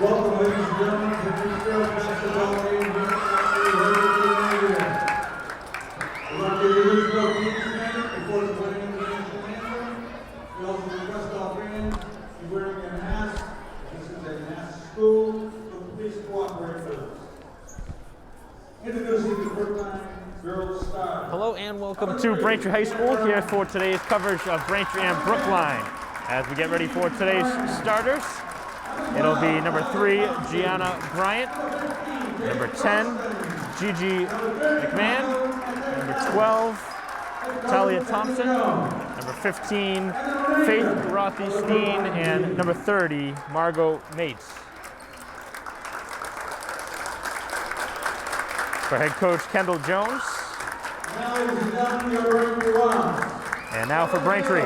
Welcome, ladies and gentlemen, to the Field Basketball Game here at the We're going to give you a little bit before the playing of the national anthem. We also request all fans to be wearing a mask. This is a mask school, so please cooperate with us. Introducing the Brookline Girls Star. Hello and welcome to Braintree High School here for today's coverage of Braintree and Brookline. As we get ready for today's starters, it'll be number 3, Gianna Bryant, number 10, Gigi McMahon, number 12, Talia Thompson, number 15, Faith Rothstein, and number 30, Margot Mates. For head coach Kendall Jones. And now for Braintree.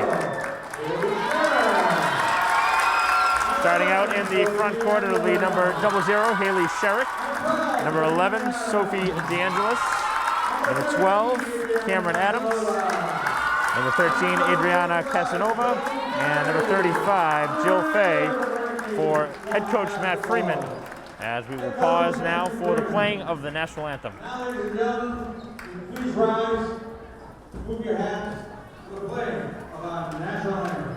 Starting out in the front court, it'll be number 00, Haley Sherrick. Number 11, Sophie DeAngelis. Number 12, Cameron Adams. Number 13, Adriana Casanova. And number 35, Jill Fay for head coach Matt Freeman. As we will pause now for the playing of the national anthem. Now, ladies and gentlemen, please rise, move your hands for the playing of our national anthem.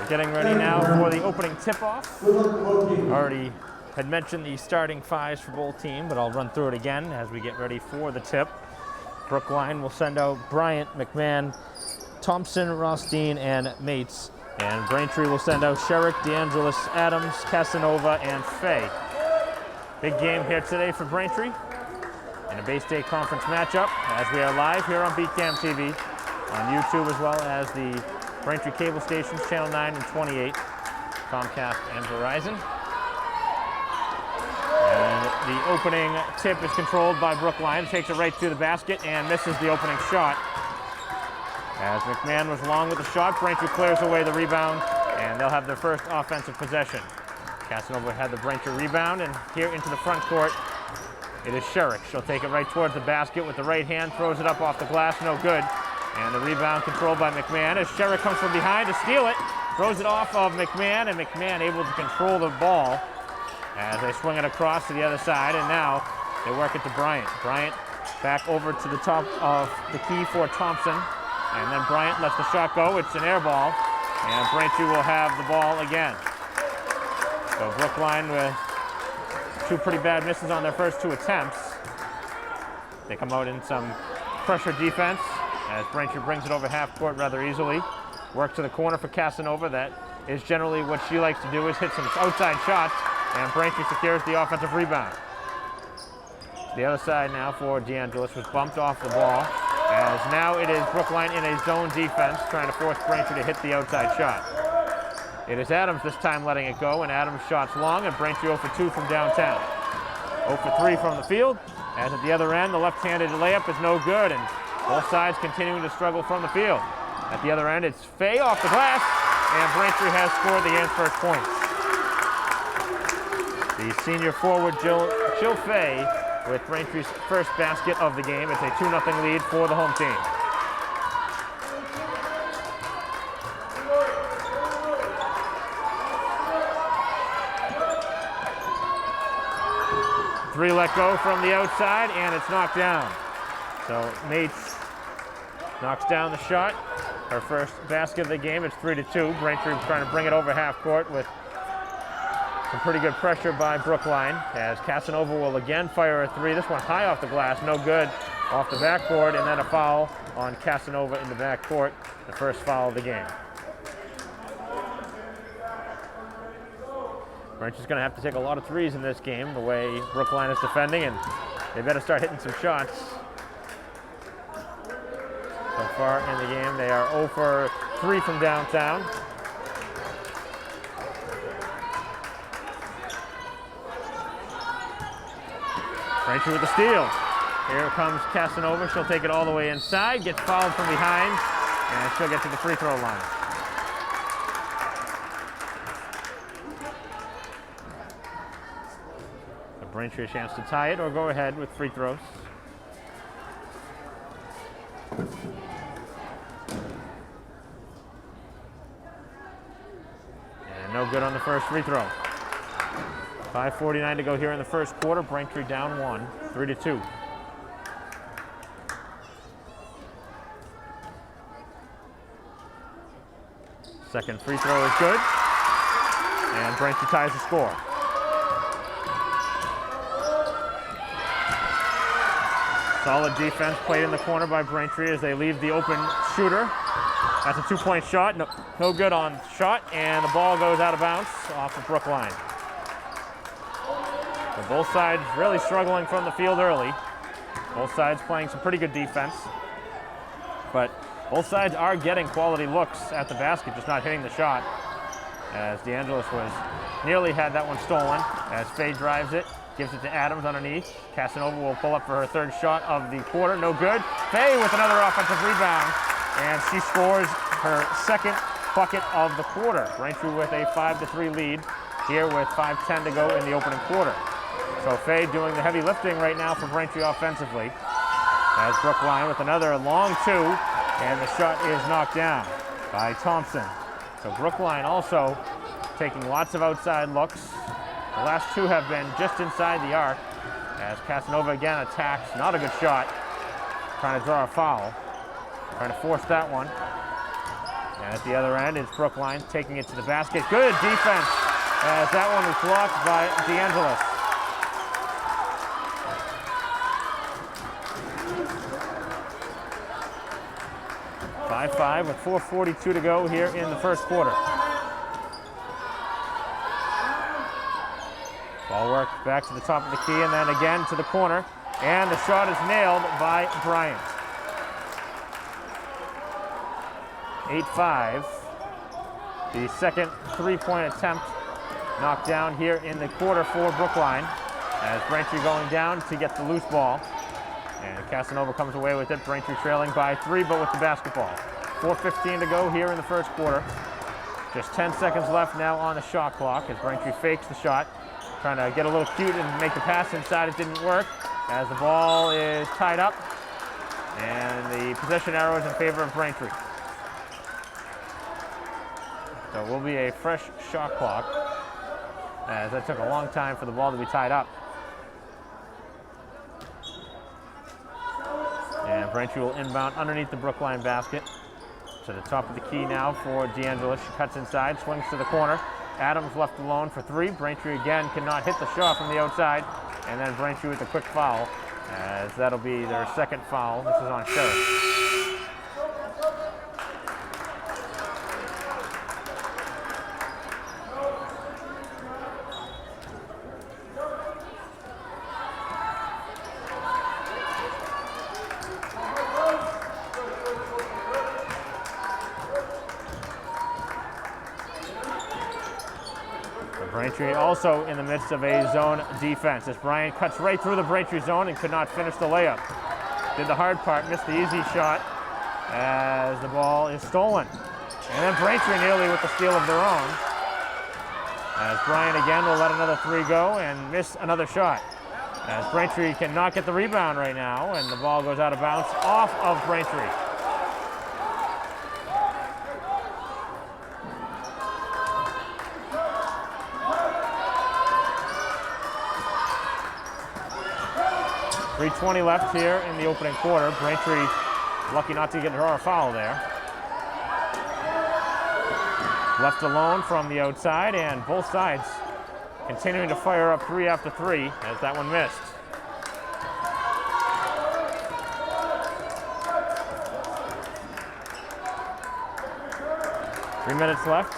Getting ready now for the opening tip-off. Already had mentioned the starting fives for both teams, but I'll run through it again as we get ready for the tip. Brookline will send out Bryant, McMahon, Thompson, Rothstein, and Mates. And Braintree will send out Sherrick, DeAngelis, Adams, Casanova, and Fay. Big game here today for Braintree in a Bay State Conference matchup as we are live here on BCam TV, on YouTube as well as the Braintree cable stations, Channel 9 and 28, Comcast and Verizon. And the opening tip is controlled by Brookline. Takes it right to the basket and misses the opening shot. As McMahon was long with the shot, Braintree clears away the rebound, and they'll have their first offensive possession. Casanova had the Braintree rebound, and here into the front court, it is Sherrick. She'll take it right towards the basket with the right hand, throws it up off the glass, no good. And the rebound controlled by McMahon as Sherrick comes from behind to steal it. Throws it off of McMahon, and McMahon able to control the ball as they swing it across to the other side. And now they work it to Bryant. Bryant back over to the top of the key for Thompson. And then Bryant lets the shot go. It's an air ball. And Braintree will have the ball again. So Brookline with 2 pretty bad misses on their first 2 attempts. They come out in some pressure defense as Braintree brings it over half court rather easily. Work to the corner for Casanova. That is generally what she likes to do, is hit some outside shots, and Braintree secures the offensive rebound. The other side now for DeAngelis was bumped off the ball, as now it is Brookline in a zone defense trying to force Braintree to hit the outside shot. It is Adams this time letting it go, and Adams shots long, and Braintree 0 for 2 from downtown. 0 for 3 from the field, as at the other end, the left-handed layup is no good, and both sides continuing to struggle from the field. At the other end, it's Fay off the glass, and Braintree has scored the first points. The senior forward, Jill Fay, with Braintree's first basket of the game. It's a 2-0 lead for the home team. Three let go from the outside, and it's knocked down. So Mates knocks down the shot. Her first basket of the game. It's 3-2. Braintree trying to bring it over half court with some pretty good pressure by Brookline, as Casanova will again fire a three. This one high off the glass, no good, off the backboard, and then a foul on Casanova in the backcourt, the first foul of the game. Brent's going to have to take a lot of threes in this game, the way Brookline is defending, and they better start hitting some shots. So far in the game, they are 0 for 3 from downtown. Braintree with the steal. Here comes Casanova. She'll take it all the way inside, gets fouled from behind, and she'll get to the free throw line. Braintree a chance to tie it or go ahead with free throws. And no good on the first free throw. 5:49 to go here in the first quarter. Braintree down 1, 3-2. Second free throw is good, and Braintree ties the score. Solid defense played in the corner by Braintree as they leave the open shooter. That's a 2-point shot. No good on shot, and the ball goes out of bounds off of Brookline. So both sides really struggling from the field early. Both sides playing some pretty good defense. But both sides are getting quality looks at the basket, just not hitting the shot. As DeAngelis nearly had that one stolen. As Faye drives it. Gives it to Adams underneath. Casanova will pull up for her third shot of the quarter. No good. Faye with another offensive rebound. And she scores her second bucket of the quarter. Braintree with a 5-3 lead here with 5:10 to go in the opening quarter. So Faye doing the heavy lifting right now for Braintree offensively. As Brookline with another long two. And the shot is knocked down by Thompson. So Brookline also taking lots of outside looks. The last two have been just inside the arc as Casanova again attacks. Not a good shot. Trying to draw a foul. Trying to force that one. And at the other end, it's Brookline taking it to the basket. Good defense as that one was blocked by DeAngelis. (5-5) with 4:42 to go here in the first quarter. Ball work back to the top of the key and then again to the corner. And the shot is nailed by Bryant. 8-5. The second three-point attempt knocked down here in the quarter for Brookline. As Braintree going down to get the loose ball. And Casanova comes away with it. Braintree trailing by 3, but with the basketball. 4:15 to go here in the first quarter. Just 10 seconds left now on the shot clock as Braintree fakes the shot. Trying to get a little cute and make the pass inside. It didn't work as the ball is tied up. And the possession arrow is in favor of Braintree. So it will be a fresh shot clock as that took a long time for the ball to be tied up. And Braintree will inbound underneath the Brookline basket. To the top of the key now for DeAngelis. She cuts inside, swings to the corner. Adams left alone for 3. Braintree again cannot hit the shot from the outside. And then Braintree with a quick foul, as that'll be their second foul. This is on Sheriff. Braintree also in the midst of a zone defense as Bryant cuts right through the Braintree zone and could not finish the layup. Did the hard part, missed the easy shot as the ball is stolen. And then Braintree nearly with the steal of their own. As Bryant again will let another 3 go and miss another shot. as Braintree cannot get the rebound right now, and the ball goes out of bounds off of Braintree. .320 left here in the opening quarter. Braintree lucky not to draw a foul there. Left alone from the outside, and both sides continuing to fire up 3 after 3 as that one missed. Three minutes left.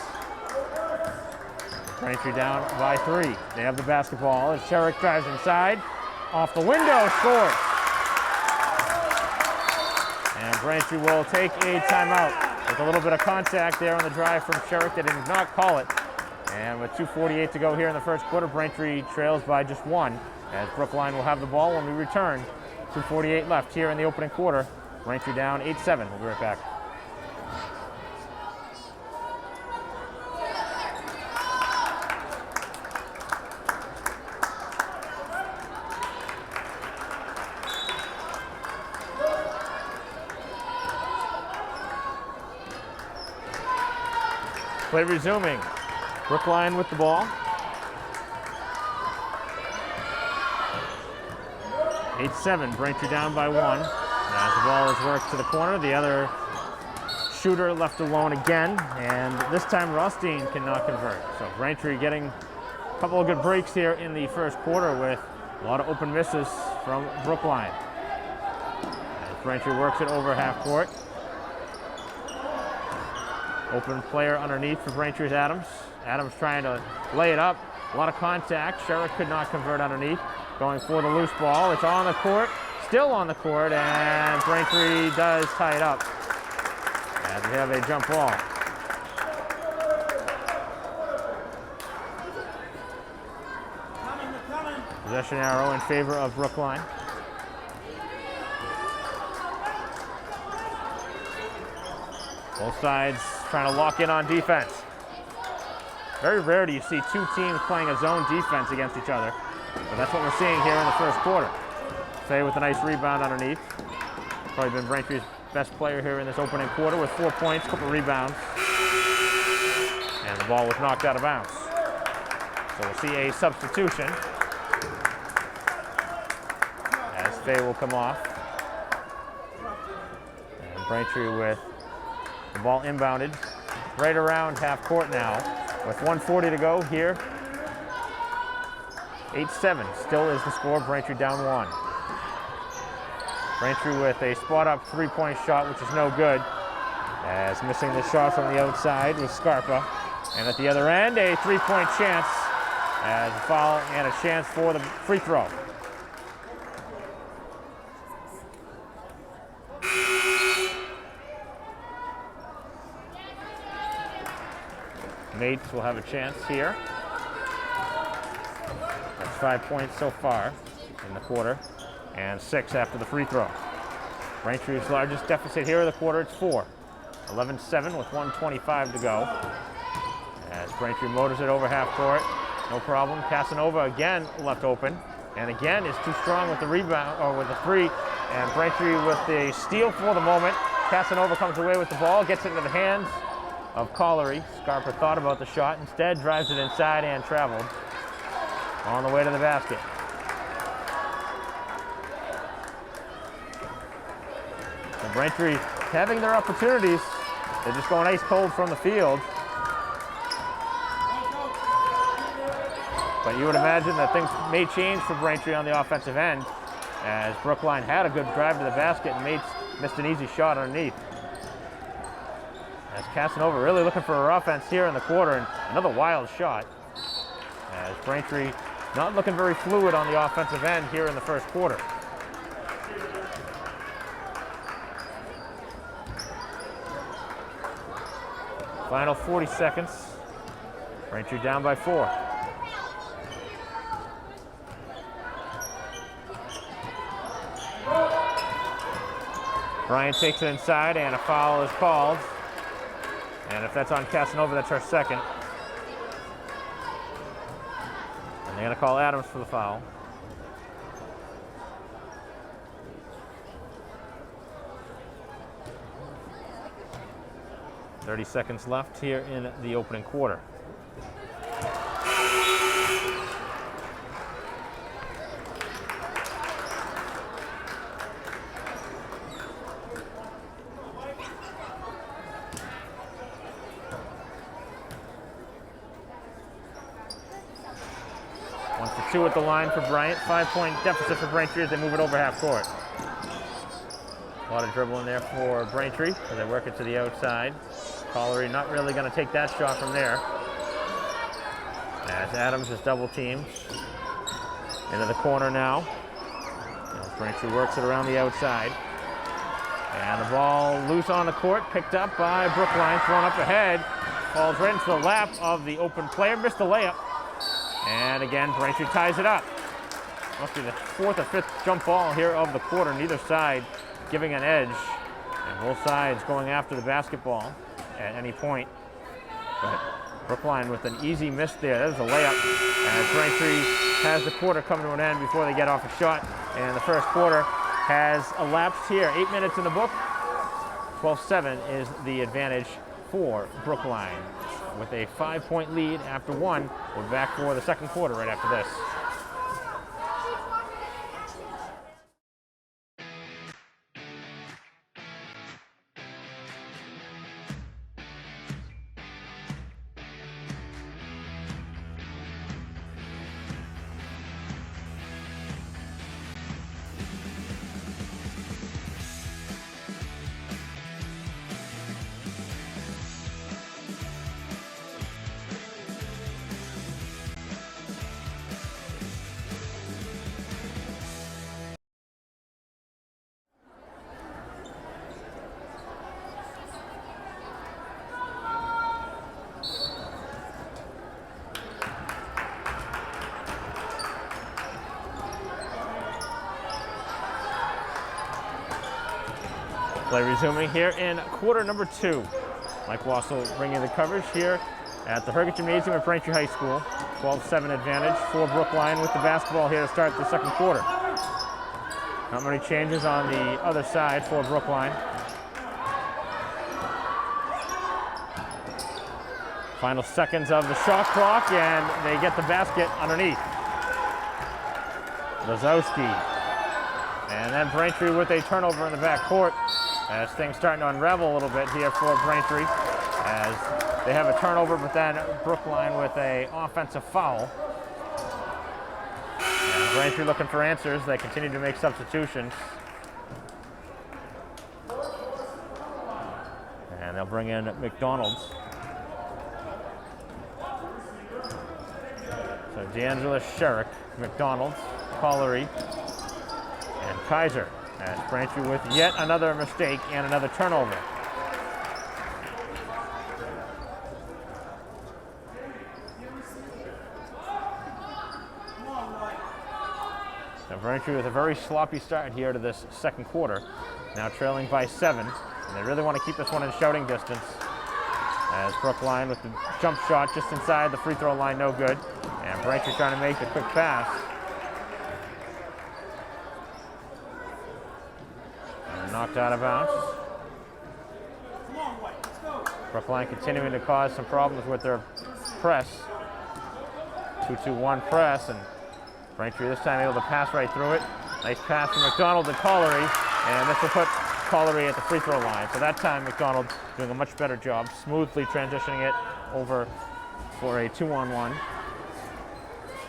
Braintree down by 3. They have the basketball as Sherrick drives inside. Off the window, scores. And Braintree will take a timeout. With a little bit of contact there on the drive from Sherrick, they did not call it. And with 2:48 to go here in the first quarter, Braintree trails by just 1, as Brookline will have the ball when we return. 2:48 left here in the opening quarter. Braintree down 8-7. We'll be right back. Play resuming. Brookline with the ball. 8-7, Braintree down by 1. As the ball is worked to the corner, the other shooter left alone again, and this time Rothstein cannot convert. So Braintree getting a couple of good breaks here in the first quarter with a lot of open misses from Brookline. As Braintree works it over half court. Open player underneath for Braintree's Adams. Adams trying to lay it up. A lot of contact. Sherrick could not convert underneath. Going for the loose ball. It's on the court. Still on the court. And Braintree does tie it up. As we have a jump ball. Possession arrow in favor of Brookline. Both sides trying to lock in on defense. Very rare do you see two teams playing a zone defense against each other, but that's what we're seeing here in the first quarter. Faye with a nice rebound underneath. Probably been Braintree's best player here in this opening quarter with 4 points, couple rebounds. And the ball was knocked out of bounds. So we'll see a substitution as Faye will come off. And Braintree with the ball inbounded right around half court now with 1:40 to go here. 8-7 still is the score. Braintree down 1. Braintree with a spot up 3-point shot, which is no good, as missing the shot from the outside with Scarpa. And at the other end, a 3-point chance as a foul and a chance for the free throw. Mates will have a chance here. That's 5 points so far in the quarter, and 6 after the free throw. Braintree's largest deficit here of the quarter, it's 4. 11-7 with 1:25 to go. As Braintree motors it over half court, no problem. Casanova again left open, and again is too strong with the rebound, or with the 3, and Braintree with the steal for the moment. Casanova comes away with the ball, gets it into the hands of Collery. Scarpa thought about the shot, instead drives it inside and traveled on the way to the basket. So Braintree having their opportunities. They're just going ice cold from the field. But you would imagine that things may change for Braintree on the offensive end, as Brookline had a good drive to the basket and Mates missed an easy shot underneath. As Casanova really looking for her offense here in the quarter, and another wild shot. As Braintree not looking very fluid on the offensive end here in the first quarter. Final 40 seconds. Braintree down by 4. Bryant takes it inside, and a foul is called. And if that's on Casanova, that's our second. And they're going to call Adams for the foul. 30 seconds left here in the opening quarter. One for two at the line for Bryant. 5-point deficit for Braintree as they move it over half court. A lot of dribbling there for Braintree as they work it to the outside. Collery not really going to take that shot from there. As Adams is double teamed. Into the corner now. As Braintree works it around the outside. And the ball loose on the court, picked up by Brookline, thrown up ahead. Falls right into the lap of the open player, missed the layup. And again, Braintree ties it up. Must be the fourth or fifth jump ball here of the quarter, neither side giving an edge. And both sides going after the basketball at any point. But Brookline with an easy miss there. That was a layup. And Braintree has the quarter coming to an end before they get off a shot. And the first quarter has elapsed here. 8 minutes in the book. 12-7 is the advantage for Brookline. With a 5-point lead after one. We're back for the second quarter right after this. Play resuming here in quarter number two. Mike Wassel bringing the coverage here at the Herget Gymnasium at Braintree High School. 12-7 advantage for Brookline with the basketball here to start the second quarter. Not many changes on the other side for Brookline. Final seconds of the shot clock, and they get the basket underneath. Lazowski. And then Braintree with a turnover in the backcourt. As things starting to unravel a little bit here for Braintree. As they have a turnover, but then Brookline with an offensive foul. And Braintree looking for answers. They continue to make substitutions. And they'll bring in McDonald's. So D'Angelo, Sherrick, McDonald's, Collery, and Kaiser. As Braintree with yet another mistake and another turnover. So Braintree with a very sloppy start here to this second quarter. Now trailing by 7. And they really want to keep this one in shouting distance. As Brookline with the jump shot just inside the free throw line, no good. And Braintree trying to make the quick pass. Knocked out of bounds. Brookline continuing to cause some problems with their press. 2-2-1 press, and Braintree this time able to pass right through it. Nice pass from McDonald to Collery, and this will put Collery at the free throw line. So that time McDonald doing a much better job, smoothly transitioning it over for a 2-on-1.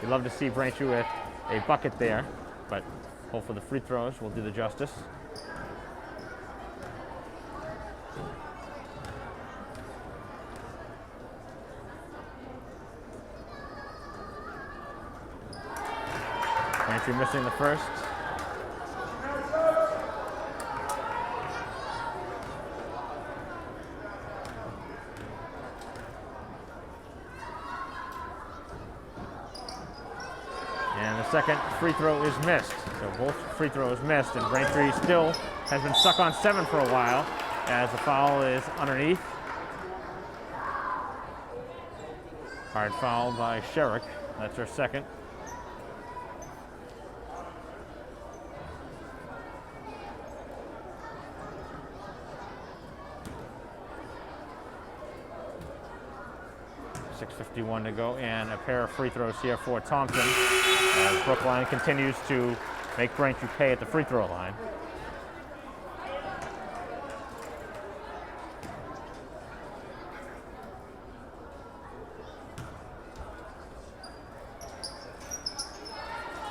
You'd love to see Braintree with a bucket there, but hopefully the free throws will do the justice. Braintree missing the first. And the second free throw is missed. So both free throws missed, and Braintree still has been stuck on 7 for a while as the foul is underneath. Hard foul by Sherrick. That's her second. 6:51 to go, and a pair of free throws here for Thompson as Brookline continues to make Braintree pay at the free throw line.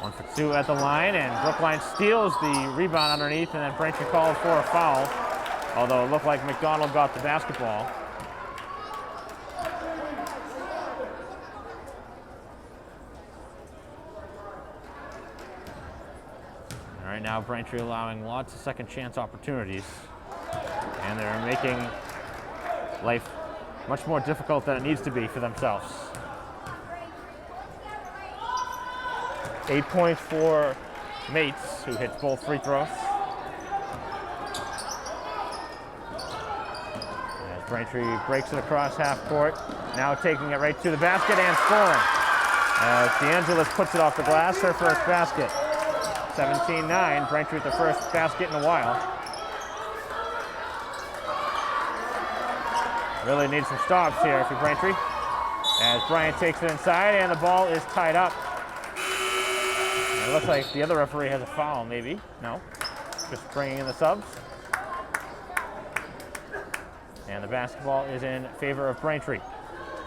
One for two at the line, and Brookline steals the rebound underneath, and then Braintree called for a foul, although it looked like McDonald got the basketball. All right, now Braintree allowing lots of second chance opportunities, and they're making life much more difficult than it needs to be for themselves. 8 points for Mates, who hits both free throws. As Braintree breaks it across half court, now taking it right to the basket and scoring. As DeAngelis puts it off the glass, her first basket. 17-9, Braintree with the first basket in a while. Really needs some stops here for Braintree. As Bryant takes it inside, and the ball is tied up. It looks like the other referee has a foul, maybe. No, just bringing in the subs. And the basketball is in favor of Braintree.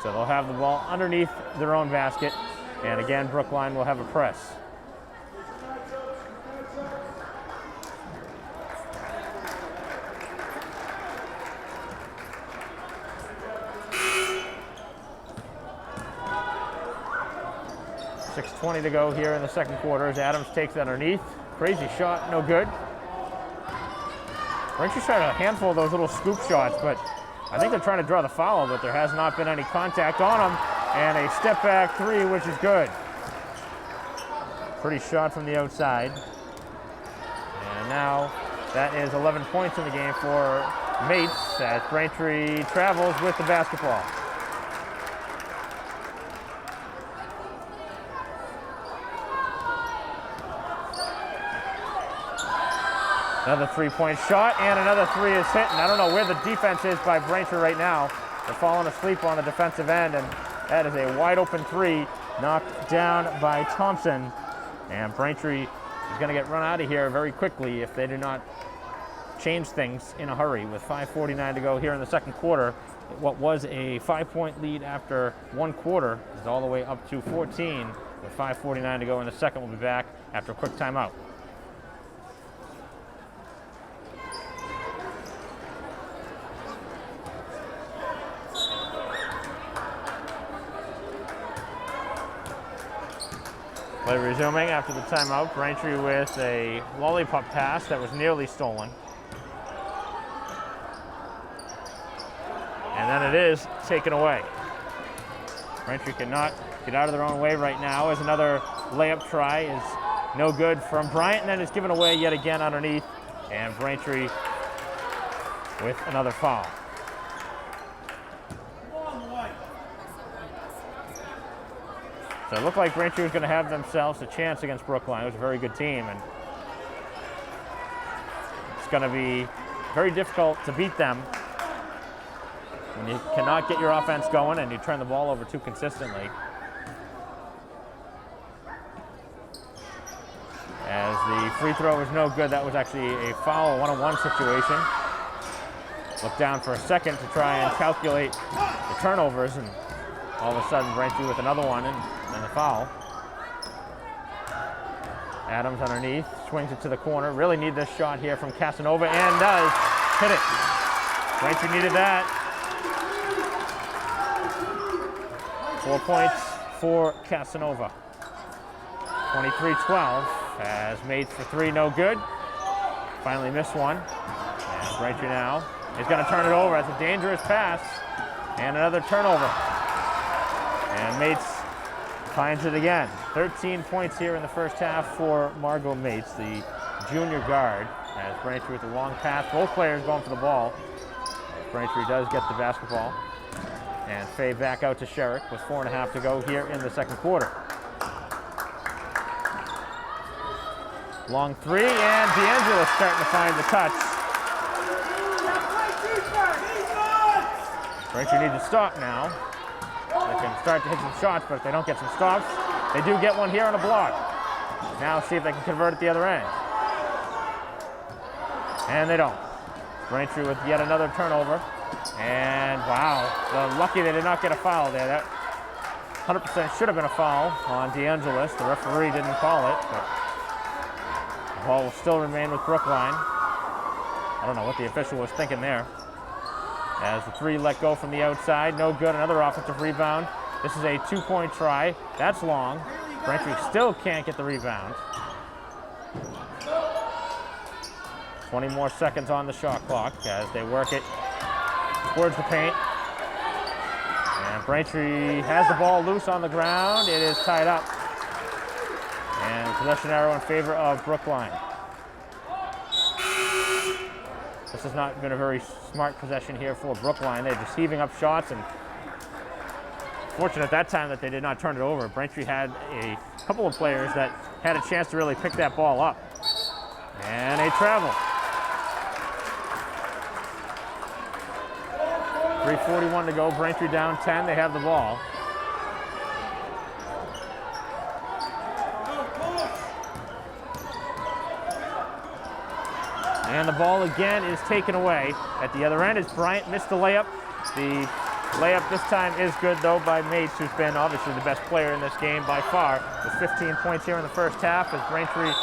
So they'll have the ball underneath their own basket. And again, Brookline will have a press. .6:20 to go here in the second quarter as Adams takes it underneath. Crazy shot, no good. Braintree's tried a handful of those little scoop shots, but I think they're trying to draw the foul, but there has not been any contact on them. And a step back three, which is good. Pretty shot from the outside. And now that is 11 points in the game for Mates as Braintree travels with the basketball. Another three-point shot, and another three is hit. And I don't know where the defense is by Braintree right now. They're falling asleep on the defensive end, and that is a wide-open three knocked down by Thompson. And Braintree is going to get run out of here very quickly if they do not change things in a hurry. With 5:49 to go here in the second quarter, what was a 5-point lead after one quarter is all the way up to 14. With 5:49 to go in the second, we'll be back after a quick timeout. Play resuming after the timeout. Braintree with a lollipop pass that was nearly stolen. And then it is taken away. Braintree cannot get out of their own way right now as another layup try is no good from Bryant, and then it's given away yet again underneath. And Braintree with another foul. So it looked like Braintree was going to have themselves a chance against Brookline. It was a very good team, and it's going to be very difficult to beat them when you cannot get your offense going and you turn the ball over too consistently. As the free throw was no good, that was actually a foul, a one-on-one situation. Looked down for a second to try and calculate the turnovers, and all of a sudden Braintree with another one and the foul. Adams underneath, swings it to the corner. Really need this shot here from Casanova, and does hit it. Braintree needed that. 4 points for Casanova. 23-12 as Mates for three, no good. Finally missed one. And Braintree now is going to turn it over. That's a dangerous pass. And another turnover. And Mates finds it again. 13 points here in the first half for Margot Mates, the junior guard. As Braintree with the long pass. Both players going for the ball. As Braintree does get the basketball. And fade back out to Sherrick with 4.5 to go here in the second quarter. Long three, and DeAngelis starting to find the touch. Braintree needs to stop now. They can start to hit some shots, but if they don't get some stops, they do get one here on a block. Now see if they can convert at the other end. And they don't. Braintree with yet another turnover. And wow, they're lucky they did not get a foul there. That 100% should have been a foul on DeAngelis. The referee didn't call it, but the ball will still remain with Brookline. I don't know what the official was thinking there. As the three let go from the outside, no good, another offensive rebound. This is a 2-point try. That's long. Braintree still can't get the rebound. 20 more seconds on the shot clock as they work it towards the paint. And Braintree has the ball loose on the ground. It is tied up. And possession arrow in favor of Brookline. This has not been a very smart possession here for Brookline. They're just heaving up shots, and fortunate that time that they did not turn it over. Braintree had a couple of players that had a chance to really pick that ball up. And a travel. 3:41 to go, Braintree down 10, they have the ball. And the ball again is taken away. At the other end, as Bryant missed the layup. The layup this time is good, though, by Mates, who's been obviously the best player in this game by far, with 15 points here in the first half, as Braintree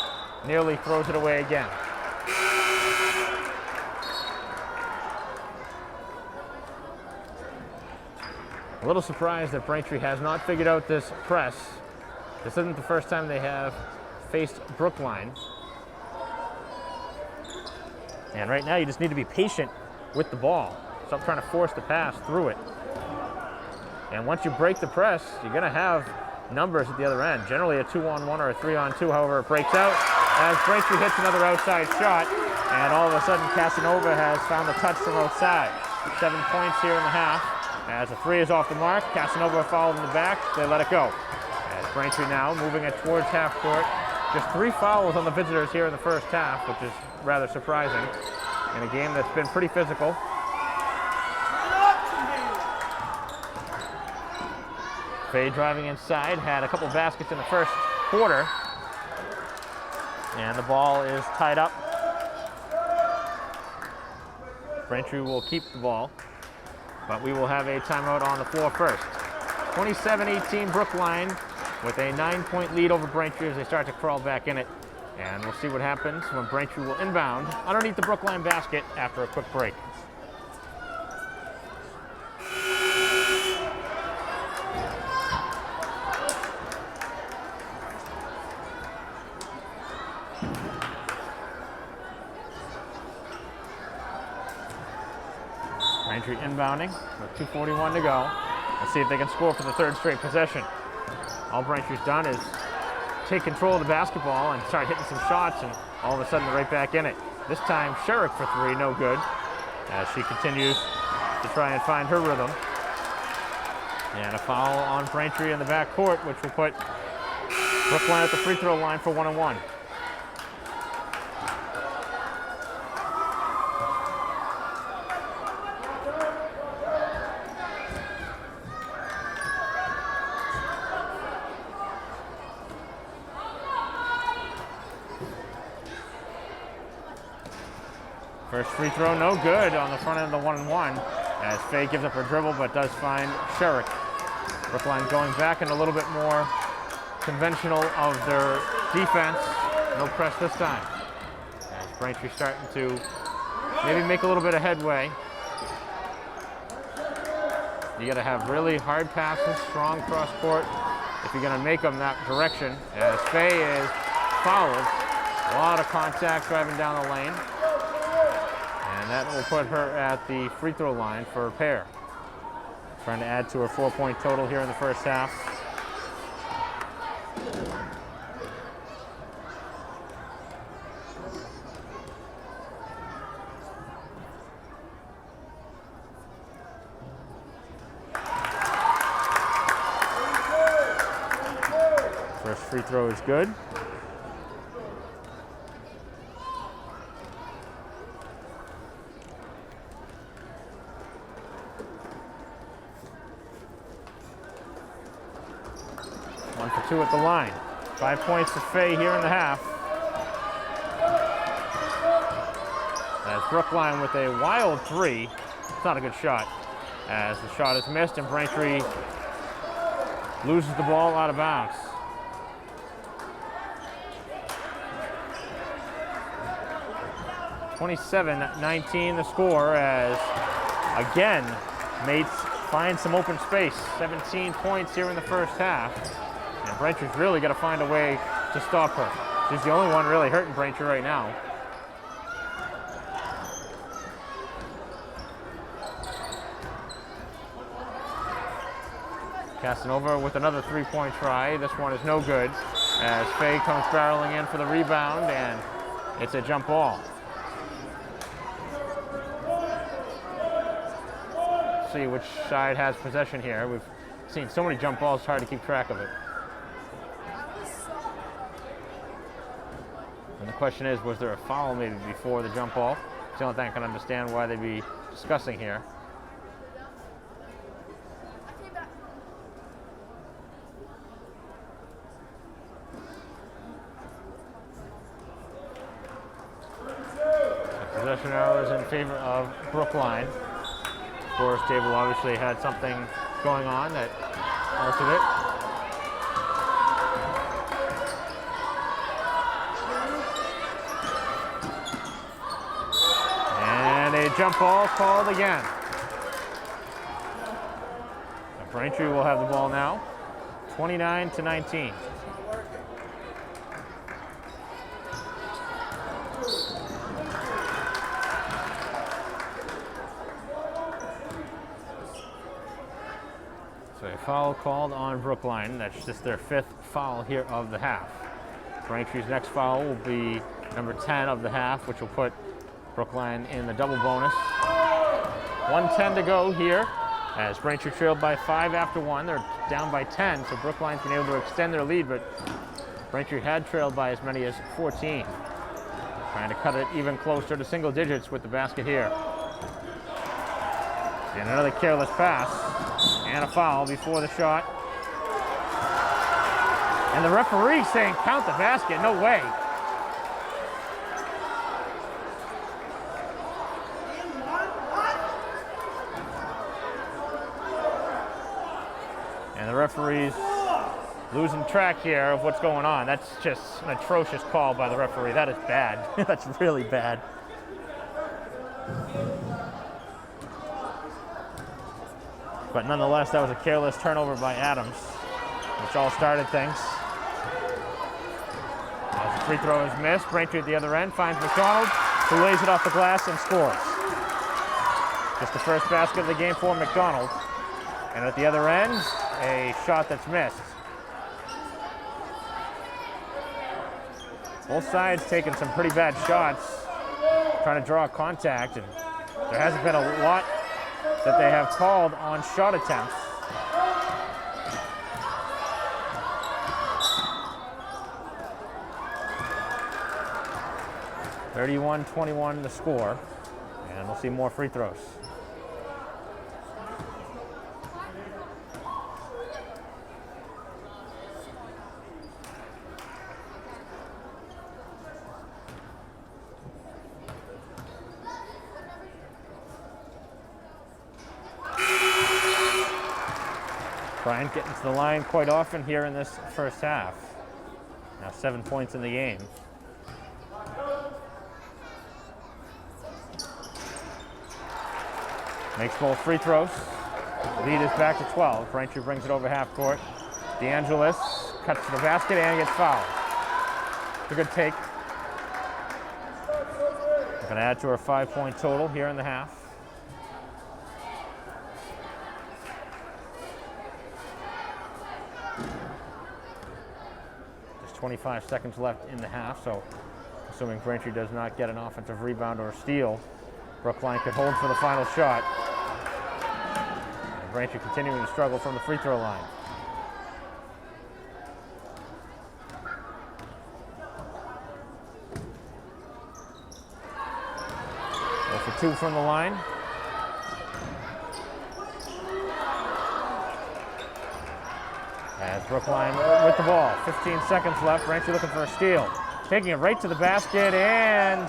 nearly throws it away again. A little surprised that Braintree has not figured out this press. This isn't the first time they have faced Brookline. And right now you just need to be patient with the ball. Stop trying to force the pass through it. And once you break the press, you're gonna have numbers at the other end. Generally a 2-on-1 or a 3-on-2, however it breaks out. As Braintree hits another outside shot, and all of a sudden Casanova has found the touch from outside. 7 points here in the half. As a three is off the mark, Casanova fouled in the back, they let it go. As Braintree now moving it towards half court. Just 3 fouls on the visitors here in the first half, which is rather surprising in a game that's been pretty physical. Fay driving inside, had a couple baskets in the first quarter. And the ball is tied up. Braintree will keep the ball, but we will have a timeout on the floor first. 27-18 Brookline with a 9-point lead over Braintree as they start to crawl back in it. And we'll see what happens when Braintree will inbound underneath the Brookline basket after a quick break. Braintree inbounding with 2:41 to go. Let's see if they can score for the third straight possession. All Braintree's done is take control of the basketball and start hitting some shots, and all of a sudden they're right back in it. This time Sherrick for 3, no good, as she continues to try and find her rhythm. And a foul on Braintree in the back court, which will put Brookline at the free throw line for 1-on-1. First free throw, no good on the front end of the 1-on-1, as Fay gives up her dribble but does find Sherrick. Brookline going back and a little bit more conventional of their defense. No press this time. As Braintree starting to maybe make a little bit of headway. You got to have really hard passes, strong cross court if you're going to make them that direction. As Fay is fouled, a lot of contact driving down the lane. And that will put her at the free throw line for a pair. Trying to add to her 4-point total here in the first half. First free throw is good. 1 for 2 at the line. 5 points to Fay here in the half. As Brookline with a wild 3. It's not a good shot. As the shot is missed and Braintree loses the ball out of bounds. (27-19) the score, as again Mates finds some open space. 17 points here in the first half, and Braintree's really got to find a way to stop her. She's the only one really hurting Braintree right now. Casanova with another 3-point try. This one is no good, as Fay comes barreling in for the rebound, and it's a jump ball. Let's see which side has possession here. We've seen so many jump balls, it's hard to keep track of it. And the question is, was there a foul maybe before the jump ball? It's the only thing I can understand why they'd be discussing here. Possession arrow is in favor of Brookline. Scores table obviously had something going on that altered it. And a jump ball called again. Braintree will have the ball now, 29-19. So a foul called on Brookline. That's just their 5th foul here of the half. Braintree's next foul will be number 10 of the half, which will put Brookline in the double bonus. 1:10 to go here, as Braintree trailed by 5 after 1. They're down by 10, so Brookline's been able to extend their lead, but Braintree had trailed by as many as 14. Trying to cut it even closer to single digits with the basket here. And another careless pass. And a foul before the shot. And the referee saying, count the basket, no way. And the referee's losing track here of what's going on. That's just an atrocious call by the referee. That is bad. That's really bad. But nonetheless, that was a careless turnover by Adams, which all started things. As the free throw is missed, Braintree at the other end finds McDonald, who lays it off the glass and scores. Just the first basket of the game for McDonald. And at the other end, a shot that's missed. Both sides taking some pretty bad shots, trying to draw contact, and there hasn't been a lot that they have called on shot attempts. (31-21) the score, and we'll see more free throws. Bryant getting to the line quite often here in this first half. Now 7 points in the game. Makes both free throws. Lead is back to 12. Braintree brings it over half court. DeAngelis cuts to the basket and gets fouled. It's a good take. Going to add to her 5-point total here in the half. There's 25 seconds left in the half, so assuming Braintree does not get an offensive rebound or a steal, Brookline could hold for the final shot. And Braintree continuing to struggle from the free throw line. For 2 from the line. As As Brookline with the ball, 15 seconds left. Braintree looking for a steal. Taking it right to the basket, and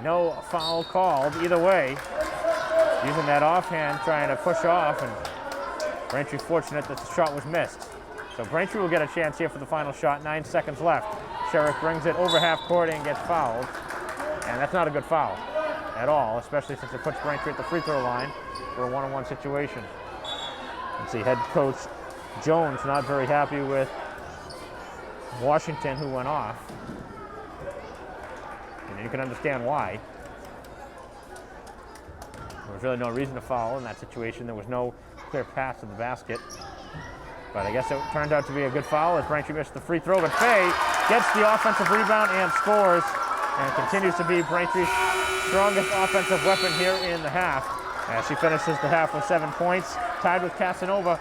no foul called either way. Using that offhand, trying to push off, and Braintree fortunate that the shot was missed. So Braintree will get a chance here for the final shot. 9 seconds left. Sherrick brings it over half court and gets fouled. And that's not a good foul at all, especially since it puts Braintree at the free throw line for a one-on-one situation. Let's see, head coach Jones not very happy with Washington, who went off. And you can understand why. There was really no reason to foul in that situation. There was no clear path to the basket. But I guess it turned out to be a good foul as Braintree missed the free throw. But Faye gets the offensive rebound and scores, and continues to be Braintree's strongest offensive weapon here in the half. As she finishes the half with 7 points, tied with Casanova.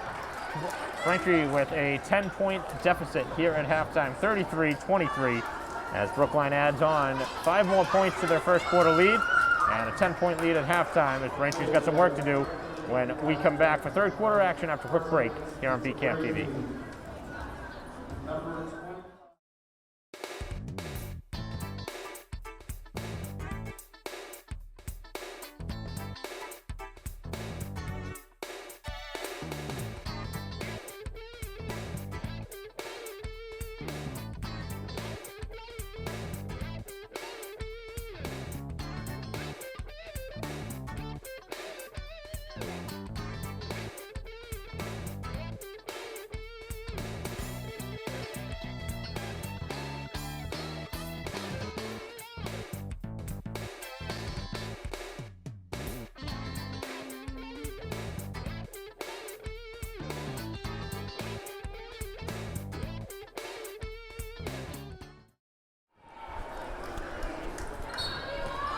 Braintree with a 10-point deficit here at halftime, 33-23, as Brookline adds on 5 more points to their first quarter lead and a 10-point lead at halftime, as Braintree's got some work to do when we come back for third quarter action after a quick break here on BCAM TV.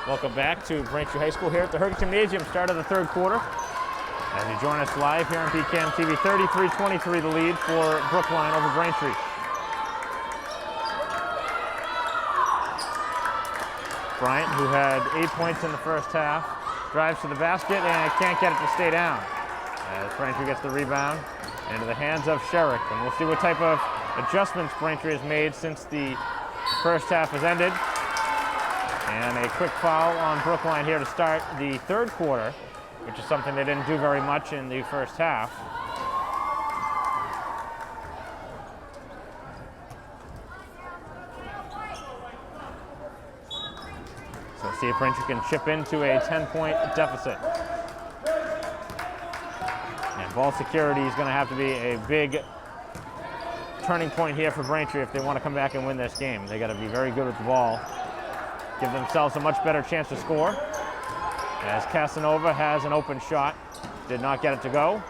Welcome back to Braintree High School here at the Hergen Gymnasium, start of the third quarter. As you join us live here on BCAM TV, 33-23 the lead for Brookline over Braintree. Bryant, who had 8 points in the first half, drives to the basket and can't get it to stay down. As Braintree gets the rebound into the hands of Sherrick. And we'll see what type of adjustments Braintree has made since the first half has ended. And a quick foul on Brookline here to start the third quarter, which is something they didn't do very much in the first half. So see if Braintree can chip into a 10-point deficit. And ball security is going to have to be a big turning point here for Braintree if they want to come back and win this game. They got to be very good with the ball. Give themselves a much better chance to score, as Casanova has an open shot, did not get it to go.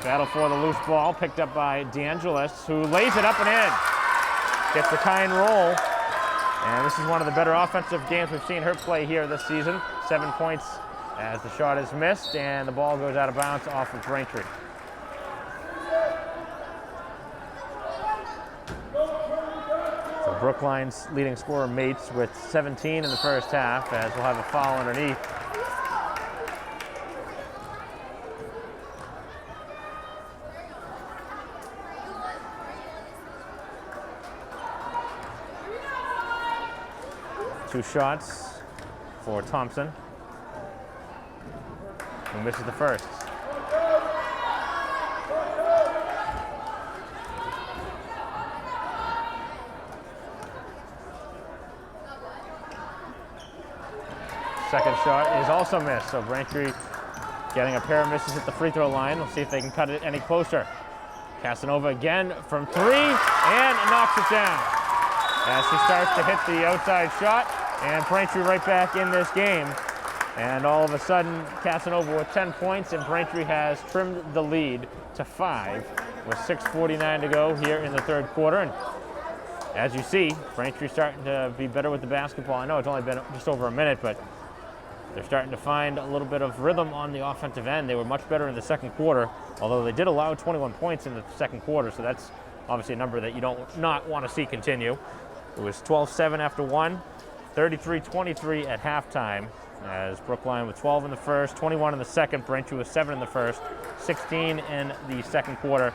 Battle for the loose ball, picked up by DeAngelis, who lays it up and in. Gets the kind roll, and this is one of the better offensive games we've seen her play here this season. 7 points as the shot is missed, and the ball goes out of bounds off of Braintree. Brookline's leading scorer mates with 17 in the first half, as we'll have a foul underneath. Two shots for Thompson, who misses the first. Second shot is also missed, so Braintree getting a pair of misses at the free throw line. We'll see if they can cut it any closer. Casanova again from three and knocks it down as she starts to hit the outside shot, and Braintree right back in this game. And all of a sudden, Casanova with 10 points, and Braintree has trimmed the lead to 5 with 6:49 to go here in the third quarter. And as you see, Braintree starting to be better with the basketball. I know it's only been just over a minute, but they're starting to find a little bit of rhythm on the offensive end. They were much better in the second quarter, although they did allow 21 points in the second quarter, so that's obviously a number that you don't not want to see continue. It was 12-7 after one, 33-23 at halftime, as Brookline with 12 in the first, 21 in the second. Braintree with 7 in the first, 16 in the second quarter.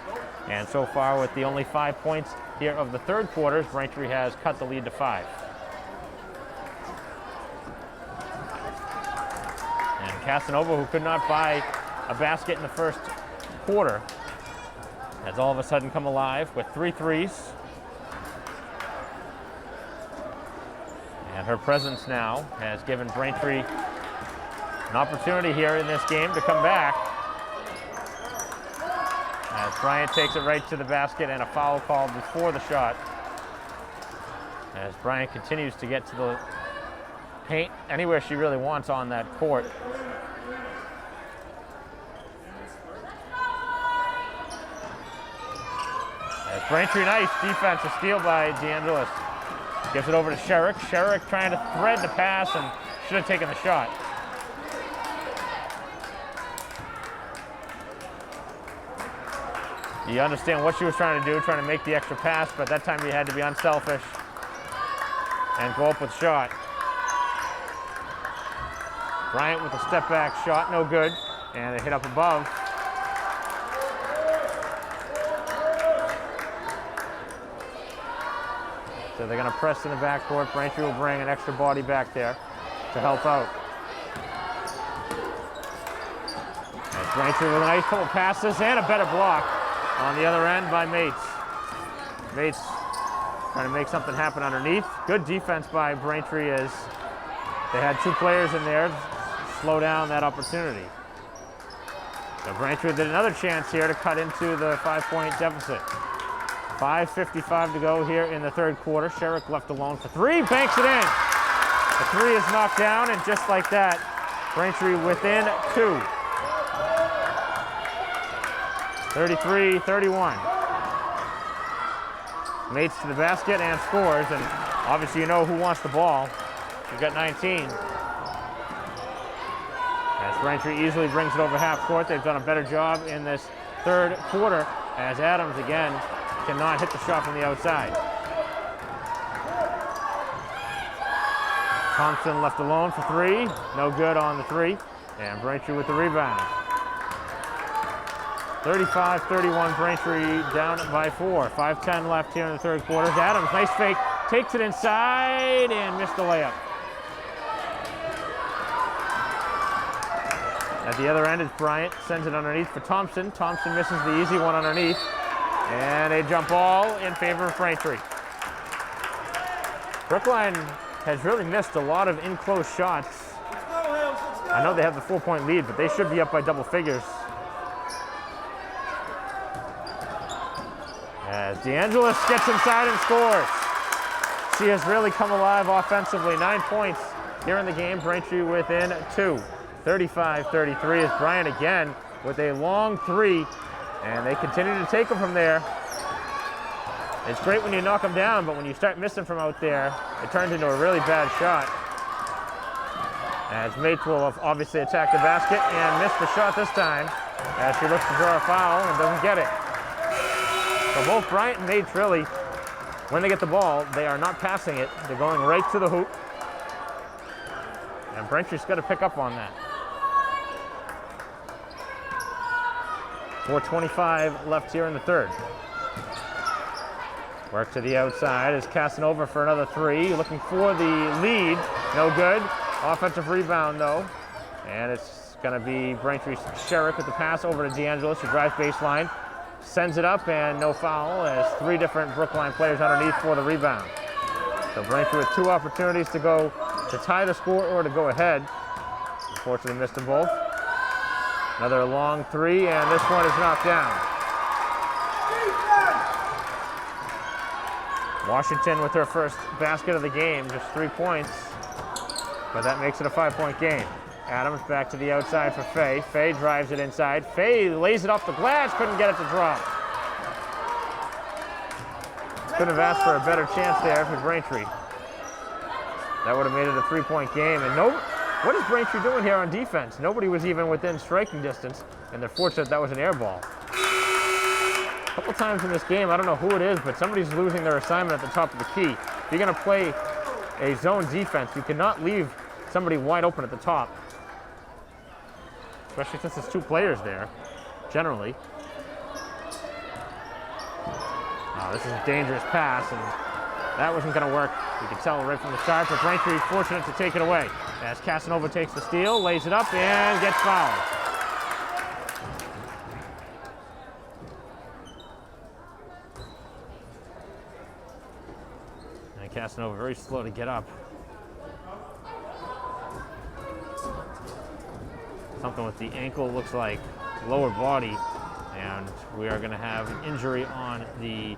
And so far, with the only 5 points here of the third quarters, Braintree has cut the lead to 5. And Casanova, who could not buy a basket in the first quarter, has all of a sudden come alive with 3 threes. And her presence now has given Braintree an opportunity here in this game to come back. As Bryant takes it right to the basket and a foul called before the shot. As Bryant continues to get to the paint anywhere she really wants on that court. As Braintree, nice defense, a steal by DeAngelis. Gives it over to Sherrick. Sherrick trying to thread the pass and should have taken the shot. You understand what she was trying to do, trying to make the extra pass, but that time you had to be unselfish and go up with a shot. Bryant with a step back shot, no good, and it hit up above. So they're going to press in the backcourt. Braintree will bring an extra body back there to help out. And Braintree with a nice couple passes and a better block on the other end by Mates. Mates trying to make something happen underneath. Good defense by Braintree as they had 2 players in there to slow down that opportunity. So Braintree did another chance here to cut into the 5-point deficit. 5:55 to go here in the third quarter. Sherrick left alone for 3, banks it in. The 3 is knocked down, and just like that, Braintree within 2. 33-31. Mates to the basket and scores, and obviously you know who wants the ball. She's got 19. As Braintree easily brings it over half court. They've done a better job in this third quarter as Adams again cannot hit the shot from the outside. Thompson left alone for 3. No good on the 3. And Braintree with the rebound. 35-31, Braintree down by 4. 5:10 left here in the third quarter. Adams, nice fake, takes it inside and missed the layup. At the other end is Bryant, sends it underneath for Thompson. Thompson misses the easy one underneath. And a jump ball in favor of Braintree. Brookline has really missed a lot of in-close shots. I know they have the 4-point lead, but they should be up by double figures. As DeAngelis gets inside and scores. She has really come alive offensively. 9 points here in the game. Braintree within 2. 35-33 is Bryant again with a long 3. And they continue to take them from there. It's great when you knock them down, but when you start missing from out there, it turns into a really bad shot. As Mates will have obviously attacked the basket and missed the shot this time as she looks to draw a foul and doesn't get it. So both Bryant and Mates really, when they get the ball, they are not passing it. They're going right to the hoop. And Braintree's got to pick up on that. 4:25 left here in the third. Work to the outside is Casanova for another 3. Looking for the lead. No good. Offensive rebound, though. And it's going to be Braintree's Sherrick with the pass over to DeAngelis, who drives baseline. Sends it up, and no foul as 3 different Brookline players underneath for the rebound. So Braintree with 2 opportunities to go to tie the score or to go ahead. Unfortunately missed them both. Another long 3, and this one is knocked down. Washington with her first basket of the game, just 3 points, but that makes it a 5-point game. Adams back to the outside for Faye. Faye drives it inside. Faye lays it off the glass, couldn't get it to drop. Couldn't have asked for a better chance there for Braintree. That would have made it a 3-point game. And what is Braintree doing here on defense? Nobody was even within striking distance, and they're fortunate that was an air ball. A couple times in this game, I don't know who it is, but somebody's losing their assignment at the top of the key. If you're going to play a zone defense, you cannot leave somebody wide open at the top, especially since there's 2 players there, generally. This is a dangerous pass, and that wasn't going to work. You could tell right from the start, but Braintree fortunate to take it away. As Casanova takes the steal, lays it up, and gets fouled. And Casanova very slow to get up. Something with the ankle, looks like lower body, and we are going to have an injury on the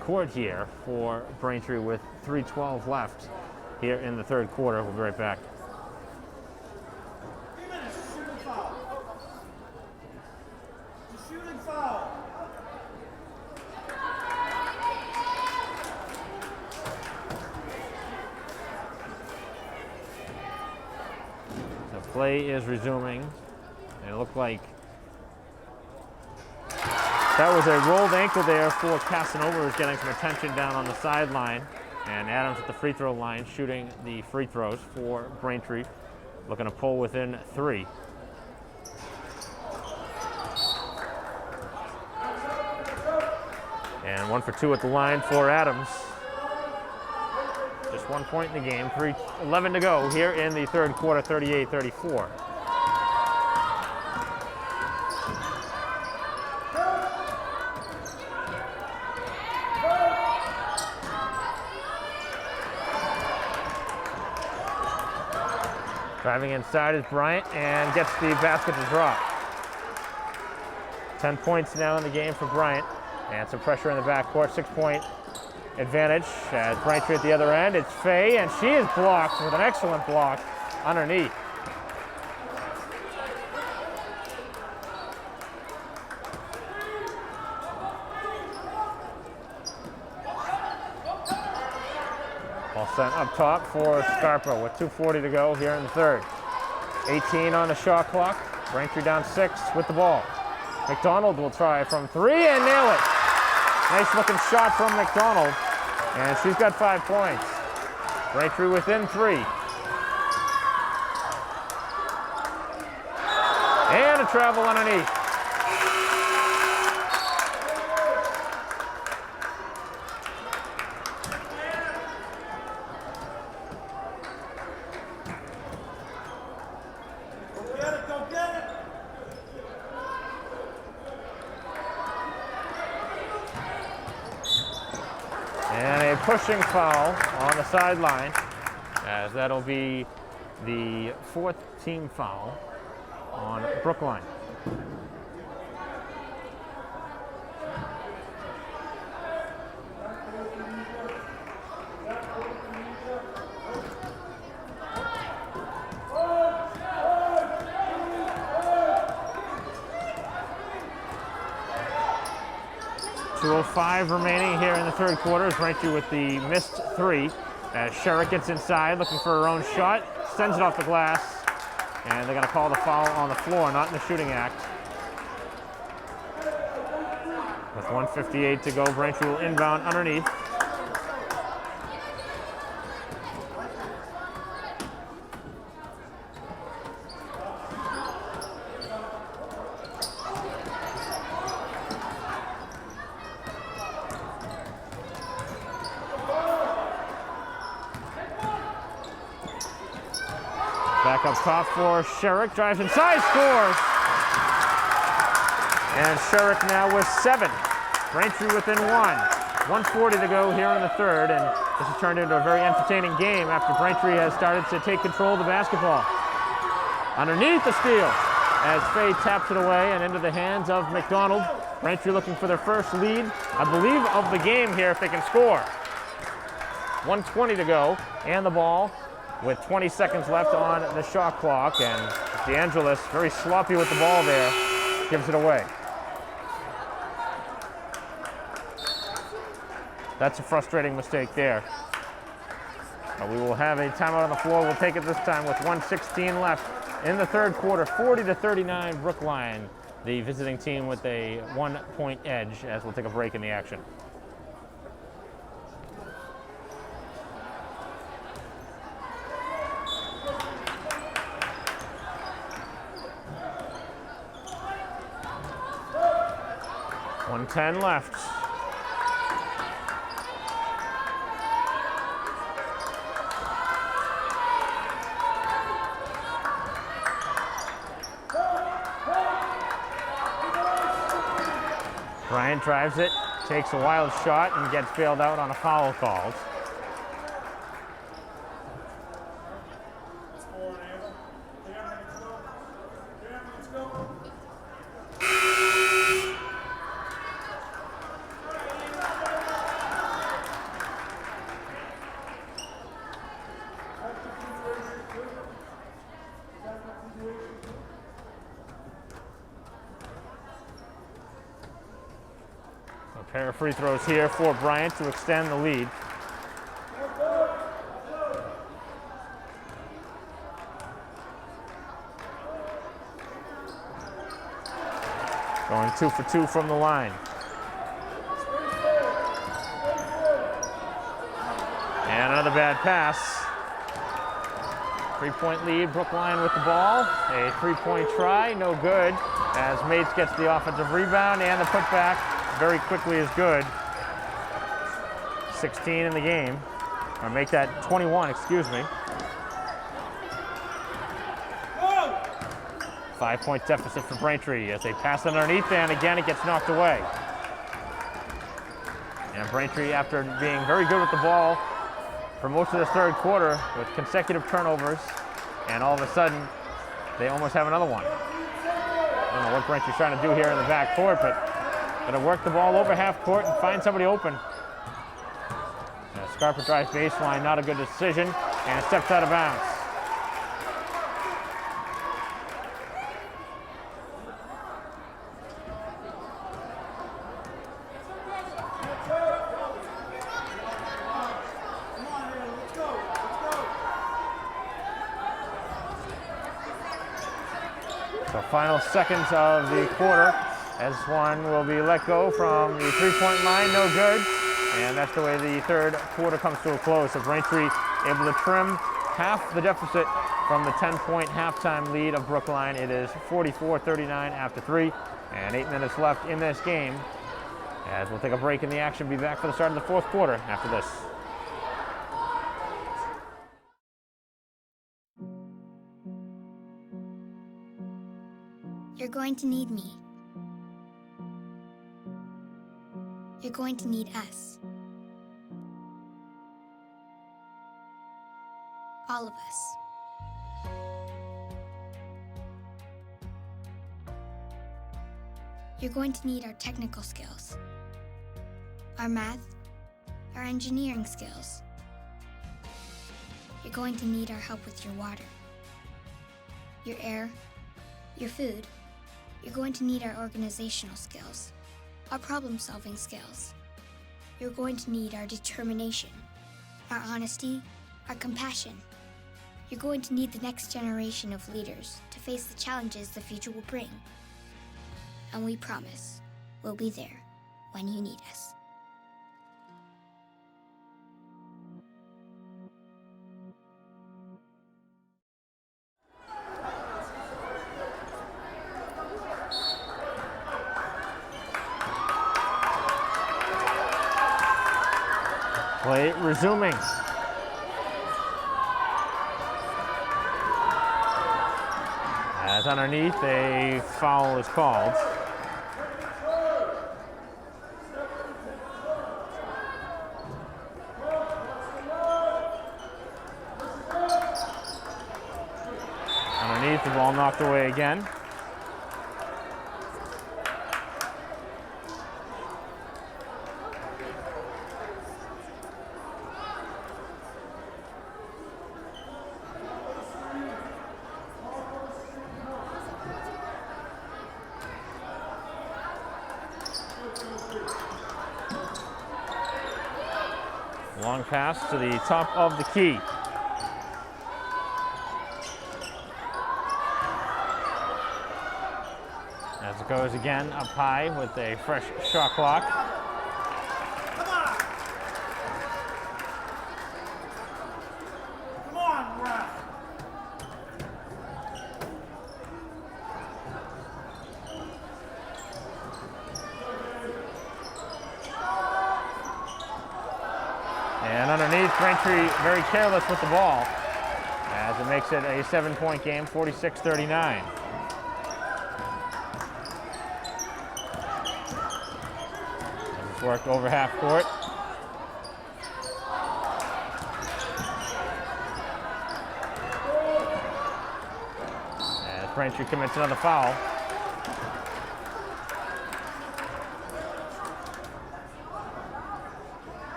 court here for Braintree with 3:12 left here in the third quarter. We'll be right back. Shooting foul. The play is resuming. And it looked like that was a rolled ankle there for Casanova, who's getting some attention down on the sideline. And Adams at the free throw line shooting the free throws for Braintree, looking to pull within 3. And 1 for 2 at the line for Adams. Just 1 point in the game, 3:11 to go here in the third quarter, 38-34. Driving inside is Bryant and gets the basket to drop. 10 points now in the game for Bryant. And some pressure in the backcourt, 6-point advantage as Braintree at the other end. It's Faye, and she is blocked with an excellent block underneath. Ball sent up top for Scarpa with 2:40 to go here in the third. 18 on the shot clock. Braintree down 6 with the ball. McDonald will try from 3 and nail it. Nice looking shot from McDonald, and she's got 5 points. Braintree within 3. And a travel underneath. And a pushing foul on the sideline, as that'll be the 4th team foul on Brookline. .205 remaining here in the third quarter. Braintree with the missed 3. As Sherrick gets inside, looking for her own shot, sends it off the glass, and they're going to call the foul on the floor, not in the shooting act. With 1:58 to go, Braintree will inbound underneath. Back up top for Sherrick, drives inside, scores! And Sherrick now with 7. Braintree within 1. 1:40 to go here in the third, and this has turned into a very entertaining game after Braintree has started to take control of the basketball. Underneath the steal, as Faye taps it away and into the hands of McDonald. Braintree looking for their first lead, I believe, of the game here if they can score. 1:20 to go, and the ball with 20 seconds left on the shot clock, and DeAngelis, very sloppy with the ball there, gives it away. That's a frustrating mistake there. But we will have a timeout on the floor. We'll take it this time with 1:16 left in the third quarter, 40-39 Brookline, the visiting team with a 1-point edge, as we'll take a break in the action. .110 left. Bryant drives it, takes a wild shot, and gets bailed out on a foul called. A pair of free throws here for Bryant to extend the lead. Going 2 for 2 from the line. And another bad pass. 3-point lead, Brookline with the ball. A 3-point try, no good, as Mates gets the offensive rebound, and the putback very quickly is good. 16 in the game, or make that 21, excuse me. 5-point deficit for Braintree as they pass it underneath, and again it gets knocked away. And Braintree, after being very good with the ball for most of the third quarter with consecutive turnovers, and all of a sudden they almost have another one. I don't know what Braintree's trying to do here in the back court, but got to work the ball over half court and find somebody open. Scarpa drives baseline, not a good decision, and steps out of bounds. So final seconds of the quarter, as one will be let go from the 3-point line, no good. And that's the way the third quarter comes to a close. So Braintree able to trim half the deficit from the 10-point halftime lead of Brookline. It is 44-39 after 3, and 8 minutes left in this game. As we'll take a break in the action, be back for the start of the fourth quarter after this. You're going to need me. You're going to need us. All of us. You're going to need our technical skills, our math, our engineering skills. You're going to need our help with your water, your air, your food. You're going to need our organizational skills, our problem-solving skills. You're going to need our determination, our honesty, our compassion. You're going to need the next generation of leaders to face the challenges the future will bring. And we promise we'll be there when you need us. Play resuming. As underneath, a foul is called. Underneath, the ball knocked away again. Long pass to the top of the key. As it goes again up high with a fresh shot clock. Come on, Raf. And underneath, Braintree very careless with the ball as it makes it a 7-point game, 46-39. It's worked over half court. As Braintree commits another foul.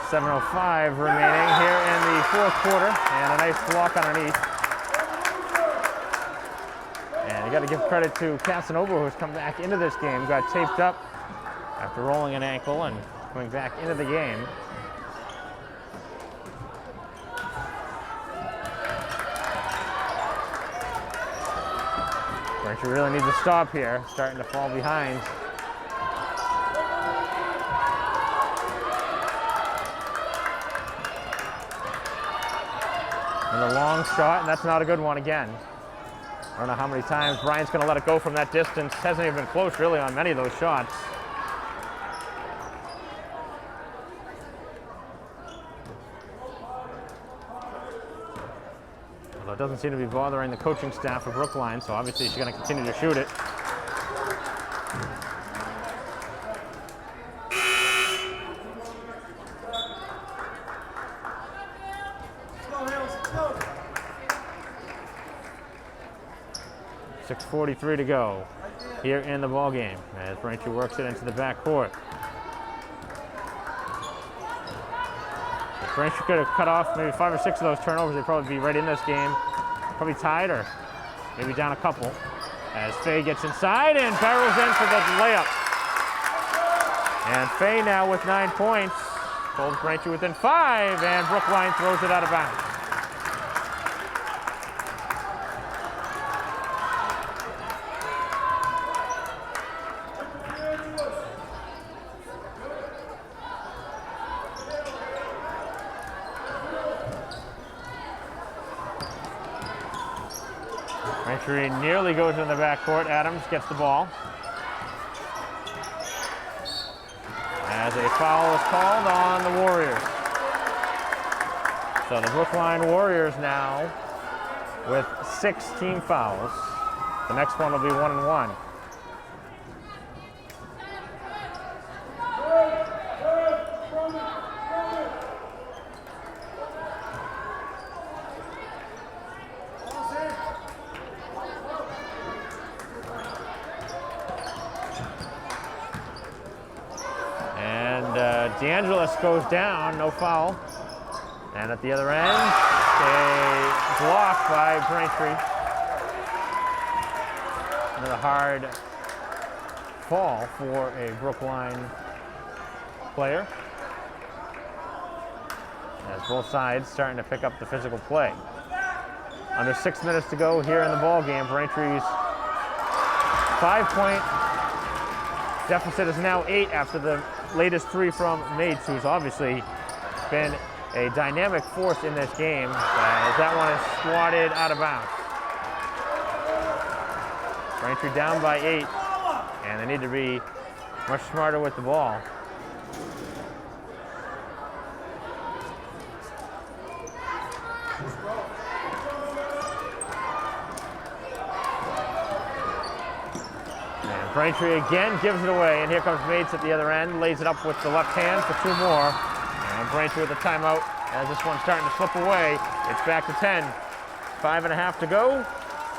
.7:05 remaining here in the fourth quarter, and a nice block underneath. And you got to give credit to Casanova, who's come back into this game, got taped up after rolling an ankle and coming back into the game. Braintree really needs a stop here, starting to fall behind. And a long shot, and that's not a good one again. I don't know how many times Brian's going to let it go from that distance. Hasn't even been close, really, on many of those shots. Although it doesn't seem to be bothering the coaching staff of Brookline, so obviously she's going to continue to shoot it. .6:43 to go here in the ball game as Braintree works it into the backcourt. If Braintree could have cut off maybe 5 or 6 of those turnovers, they'd probably be right in this game. Probably tied or maybe down a couple. As Faye gets inside and barrels in for the layup. And Faye now with 9 points. Holds Braintree within 5, and Brookline throws it out of bounds. Braintree nearly goes into the backcourt. Adams gets the ball. As a foul is called on the Warriors. So the Brookline Warriors now with 6 team fouls. The next one will be 1-1. DeAngelis goes down, no foul. And at the other end, a block by Braintree. Another hard fall for a Brookline player. As both sides starting to pick up the physical play. Under 6 minutes to go here in the ball game. Braintree's 5-point deficit is now 8 after the latest 3 from Mates, who's obviously been a dynamic force in this game, as that one is swatted out of bounds. Braintree down by 8, and they need to be much smarter with the ball. Braintree again gives it away, and here comes Mates at the other end, lays it up with the left hand for 2 more. And Braintree with a timeout as this one's starting to slip away. It's back to 10. 5.5 to go.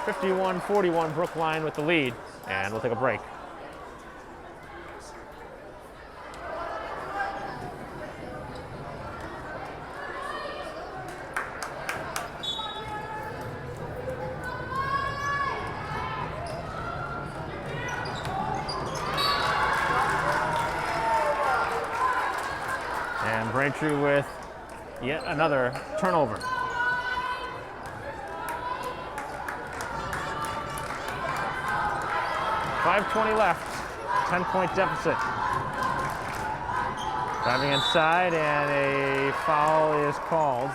51-41 Brookline with the lead, and we'll take a break. Braintree with yet another turnover. .520 left, 10-point deficit. Driving inside, and a foul is called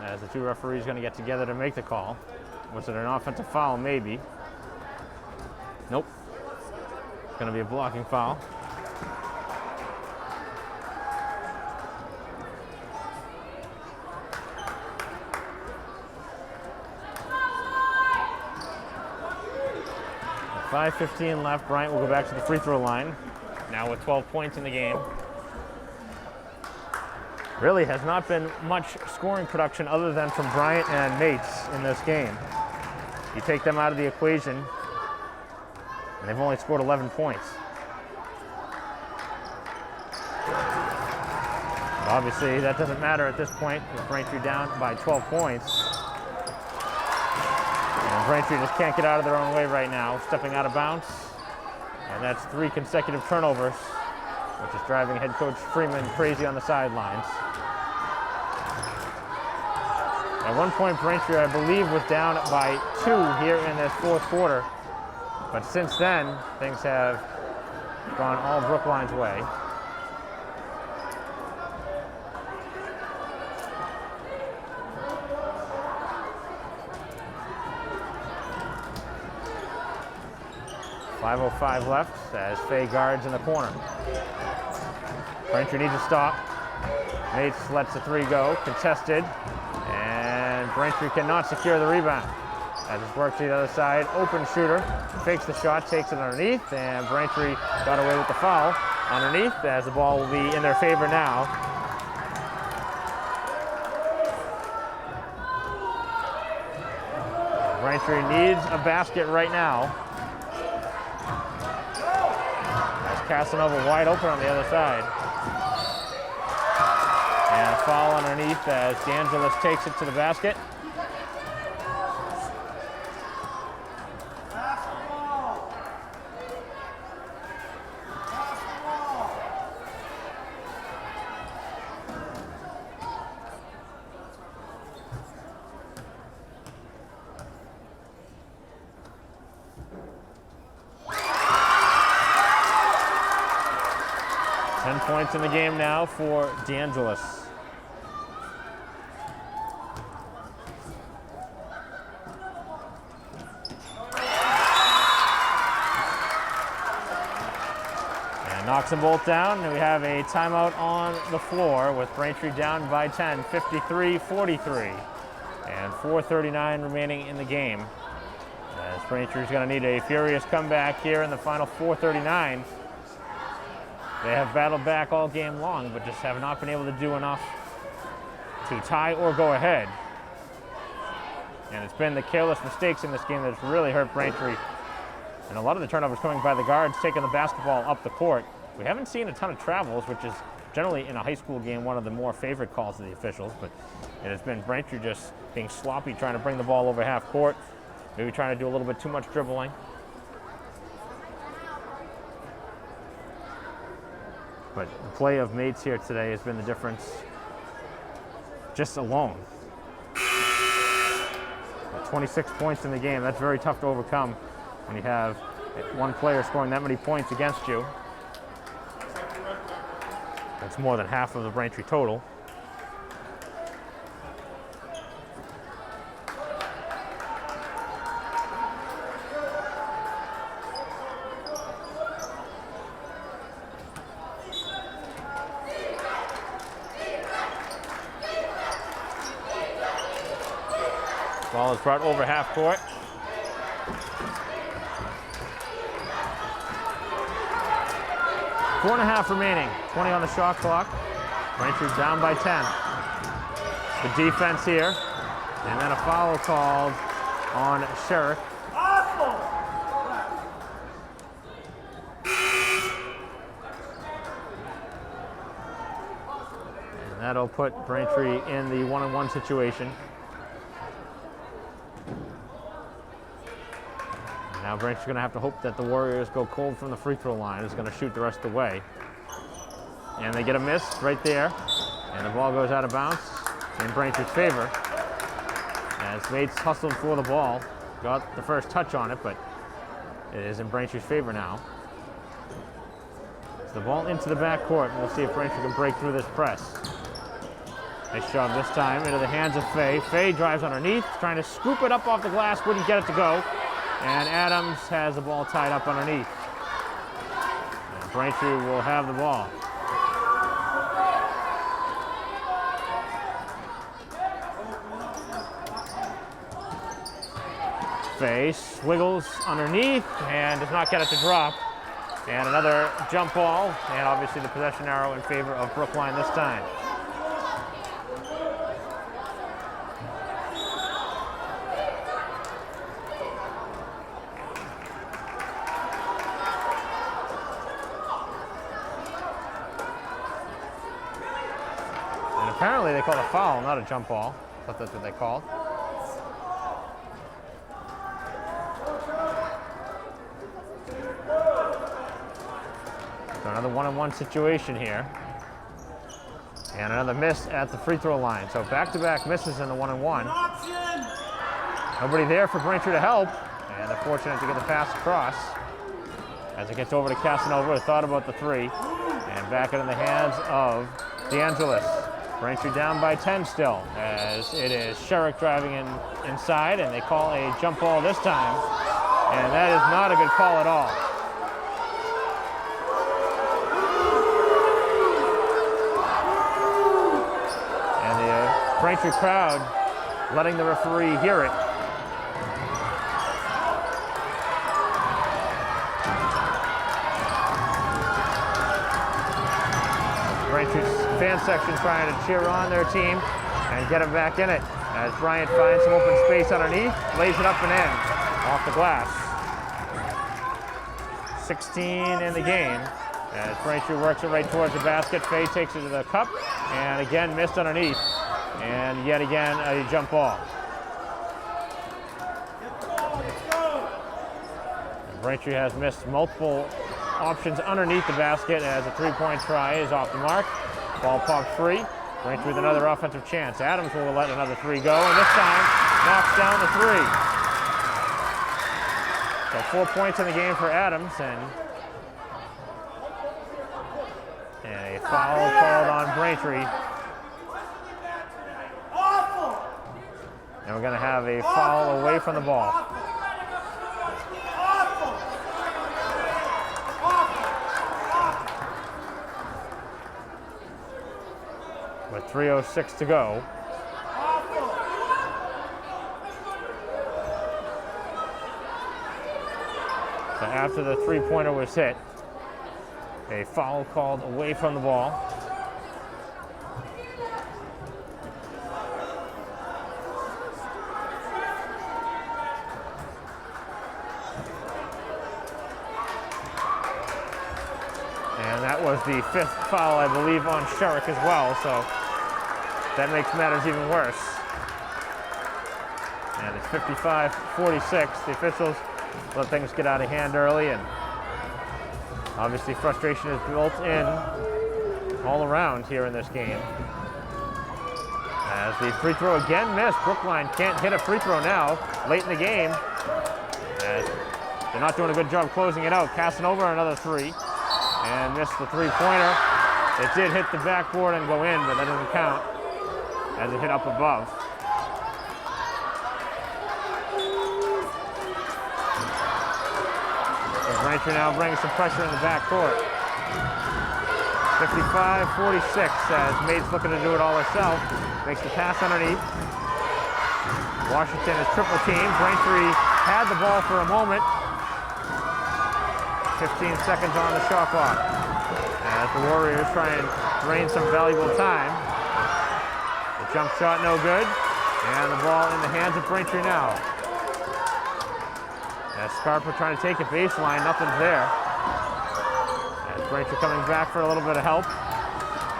as the 2 referees going to get together to make the call. Was it an offensive foul? Maybe. It's going to be a blocking foul. With 5:15 left, Bryant will go back to the free throw line. Now with 12 points in the game. Really has not been much scoring production other than from Bryant and Mates in this game. You take them out of the equation, and they've only scored 11 points. But obviously, that doesn't matter at this point with Braintree down by 12 points. And Braintree just can't get out of their own way right now, stepping out of bounds. And that's 3 consecutive turnovers, which is driving head coach Freeman crazy on the sidelines. At one point, Braintree, I believe, was down by 2 here in this fourth quarter. But since then, things have gone all Brookline's way. .505 left as Fay guards in the corner. Braintree needs to stop. Mates lets the 3 go, contested, and Braintree cannot secure the rebound. As it works to the other side, open shooter, fakes the shot, takes it underneath, and Braintree got away with the foul underneath as the ball will be in their favor now. Braintree needs a basket right now. Casanova wide open on the other side. And a foul underneath as DeAngelis takes it to the basket. Points in the game now for DeAngelis. And knocks them both down, and we have a timeout on the floor with Braintree down by 10, 53-43, and 4:39 remaining in the game. As Braintree's going to need a furious comeback here in the final 4:39. They have battled back all game long, but just have not been able to do enough to tie or go ahead. And it's been the careless mistakes in this game that's really hurt Braintree. And a lot of the turnovers coming by the guards, taking the basketball up the court. We haven't seen a ton of travels, which is generally in a high school game one of the more favorite calls of the officials, but it has been Braintree just being sloppy, trying to bring the ball over half court, maybe trying to do a little bit too much dribbling. But the play of Mates here today has been the difference just alone. At 26 points in the game, that's very tough to overcome when you have one player scoring that many points against you. That's more than half of the Braintree total. Ball is brought over half court. Four and a half remaining, 20 on the shot clock. Braintree down by 10. The defense here, and then a foul called on Sherrick. And that'll put Braintree in the 1-on-1 situation. Now Braintree's going to have to hope that the Warriors go cold from the free throw line. Is going to shoot the rest of the way. And they get a miss right there. And the ball goes out of bounds in Braintree's favor. As Mates hustled for the ball. Got the first touch on it, but it is in Braintree's favor now. So the ball into the backcourt. We'll see if Braintree can break through this press. Nice job this time into the hands of Fay. Fay drives underneath, trying to scoop it up off the glass. Wouldn't get it to go. And Adams has the ball tied up underneath. Braintree will have the ball. Face wiggles underneath and does not get it to drop. And another jump ball, and obviously the possession arrow in favor of Brookline this time. And apparently they called a foul, not a jump ball. I thought that's what they called. So another one-on-one situation here. And another miss at the free throw line. So back-to-back misses in the one-on-one. Nobody there for Braintree to help. And they're fortunate to get the pass across. As it gets over to Casanova, who thought about the three. And back it in the hands of DeAngelis. Braintree down by 10 still, as it is Sherrick driving inside, and they call a jump ball this time. And that is not a good call at all. And the Braintree crowd letting the referee hear it. Braintree's fan section trying to cheer on their team and get them back in it. As Bryant finds some open space underneath, lays it up and in, off the glass. 16 in the game. As Braintree works it right towards the basket, Fay takes it to the cup, and again missed underneath. And yet again, a jump ball. And Braintree has missed multiple options underneath the basket as a three-point try is off the mark. Ball popped free. Braintree with another offensive chance. Adams will let another three go, and this time knocks down the three. So 4 points in the game for Adams, and a foul called on Braintree. And we're going to have a foul away from the ball. With 3:06 to go. So after the three-pointer was hit, a foul called away from the ball. And that was the fifth foul, I believe, on Sherrick as well, so that makes matters even worse. And it's 55-46. The officials let things get out of hand early, and obviously frustration is built in all around here in this game. As the free throw again missed. Brookline can't hit a free throw now, late in the game. As they're not doing a good job closing it out. Casanova another three, and missed the three-pointer. It did hit the backboard and go in, but that doesn't count as it hit up above. Braintree now brings some pressure in the backcourt. 55-46 as Maid's looking to do it all herself. Makes the pass underneath. Washington is triple teamed. Braintree had the ball for a moment. 15 seconds on the shot clock. As the Warriors try and drain some valuable time. The jump shot no good. And the ball in the hands of Braintree now. As Scarpa trying to take a baseline, nothing's there. As Braintree coming back for a little bit of help.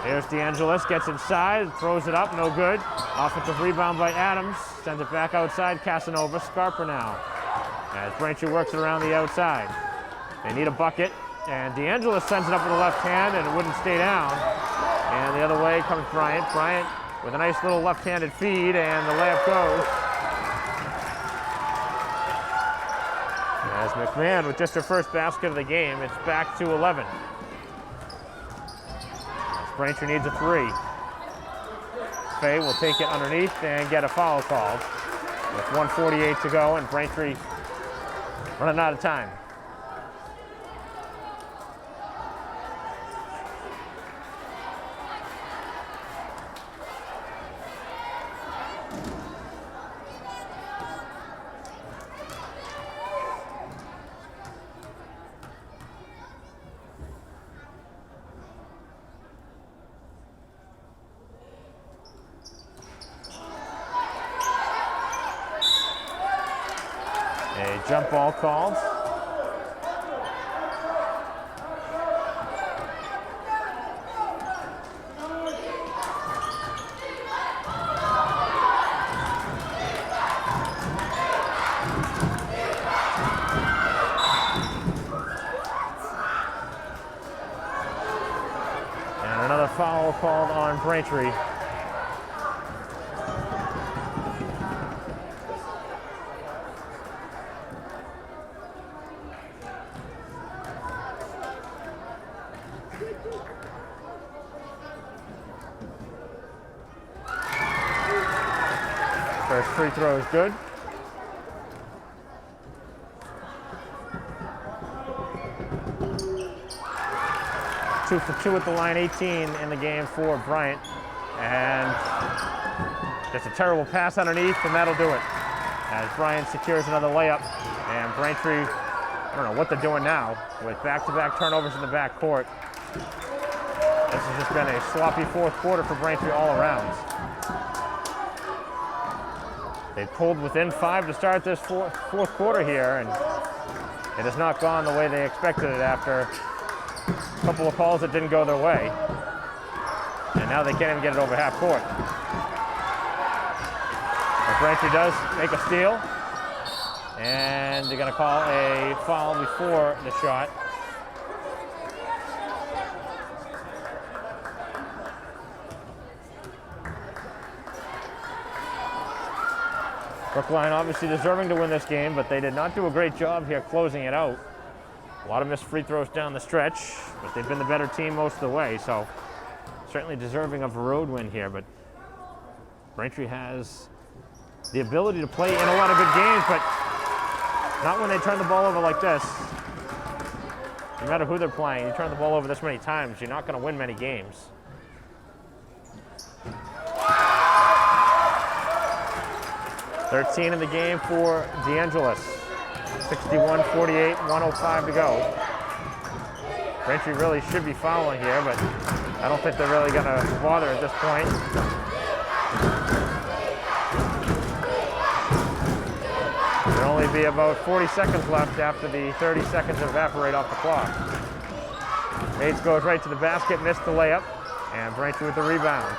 Here's DeAngelis, gets inside, throws it up, no good. Offensive rebound by Adams, sends it back outside, Casanova, Scarpa now. As Braintree works it around the outside. They need a bucket, and DeAngelis sends it up with the left hand, and it wouldn't stay down. And the other way comes Bryant. Bryant with a nice little left-handed feed, and the layup goes. As McMahon with just her first basket of the game, it's back to 11. As Braintree needs a three. Fay will take it underneath and get a foul called with 1:48 to go, and Braintree running out of time. Jump ball called. And another foul called on Braintree. First free throw is good. Two for two at the line, 18 in the game for Bryant. And just a terrible pass underneath, and that'll do it. As Bryant secures another layup. And Braintree, I don't know what they're doing now, with back-to-back turnovers in the backcourt. This has just been a sloppy fourth quarter for Braintree all around. They pulled within 5 to start this fourth quarter here, and it has not gone the way they expected it after a couple of calls that didn't go their way. And now they can't even get it over half court. But Braintree does make a steal, and they're going to call a foul before the shot. Brookline obviously deserving to win this game, but they did not do a great job here closing it out. A lot of missed free throws down the stretch, but they've been the better team most of the way, so certainly deserving of a road win here. But Braintree has the ability to play in a lot of good games, but not when they turn the ball over like this. No matter who they're playing, you turn the ball over this many times, you're not going to win many games. .13 in the game for DeAngelis. 61-48, 1:05 to go. Braintree really should be fouling here, but I don't think they're really going to bother at this point. There'll only be about 40 seconds left after the 30 seconds evaporate off the clock. Bates goes right to the basket, missed the layup, and Braintree with the rebound.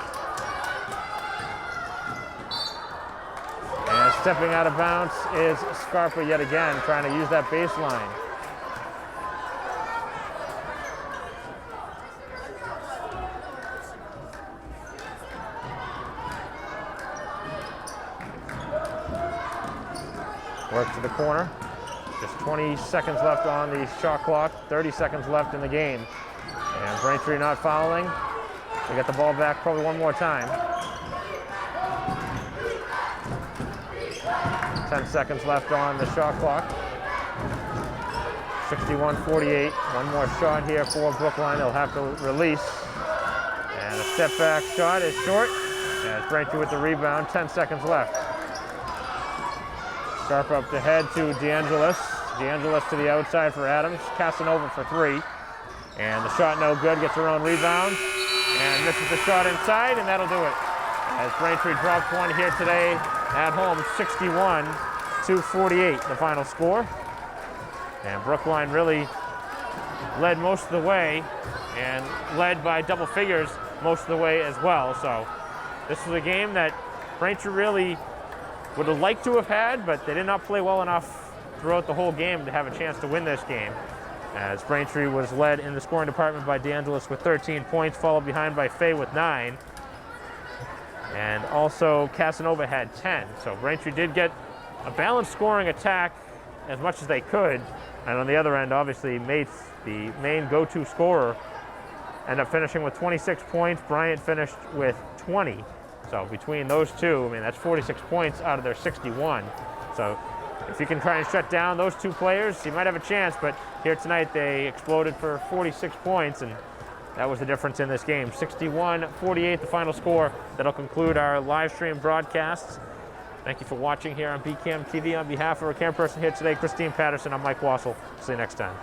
And stepping out of bounds is Scarpa yet again, trying to use that baseline. Work to the corner. Just 20 seconds left on the shot clock, 30 seconds left in the game. And Braintree not fouling. They get the ball back probably one more time. 10 seconds left on the shot clock. 61-48. One more shot here for Brookline. They'll have to release. And a step back shot is short. As Braintree with the rebound, 10 seconds left. Sharp up the head to DeAngelis. DeAngelis to the outside for Adams. Casanova for three. And the shot no good, gets her own rebound. And misses the shot inside, and that'll do it. As Braintree dropped one here today at home, 61-48, the final score. And Brookline really led most of the way, and led by double figures most of the way as well. So this was a game that Braintree really would have liked to have had, but they did not play well enough throughout the whole game to have a chance to win this game. As Braintree was led in the scoring department by DeAngelis with 13 points, followed behind by Fay with 9. And also Casanova had 10. So Braintree did get a balanced scoring attack as much as they could. And on the other end, obviously, Mates, the main go-to scorer, ended up finishing with 26 points. Bryant finished with 20. So between those two, I mean, that's 46 points out of their 61. So if you can try and shut down those two players, you might have a chance. But here tonight, they exploded for 46 points, and that was the difference in this game. 61-48, the final score. That'll conclude our live stream broadcasts. Thank you for watching here on BCAM TV. On behalf of our camera person here today, Christine Patterson, I'm Mike Wassel. See you next time.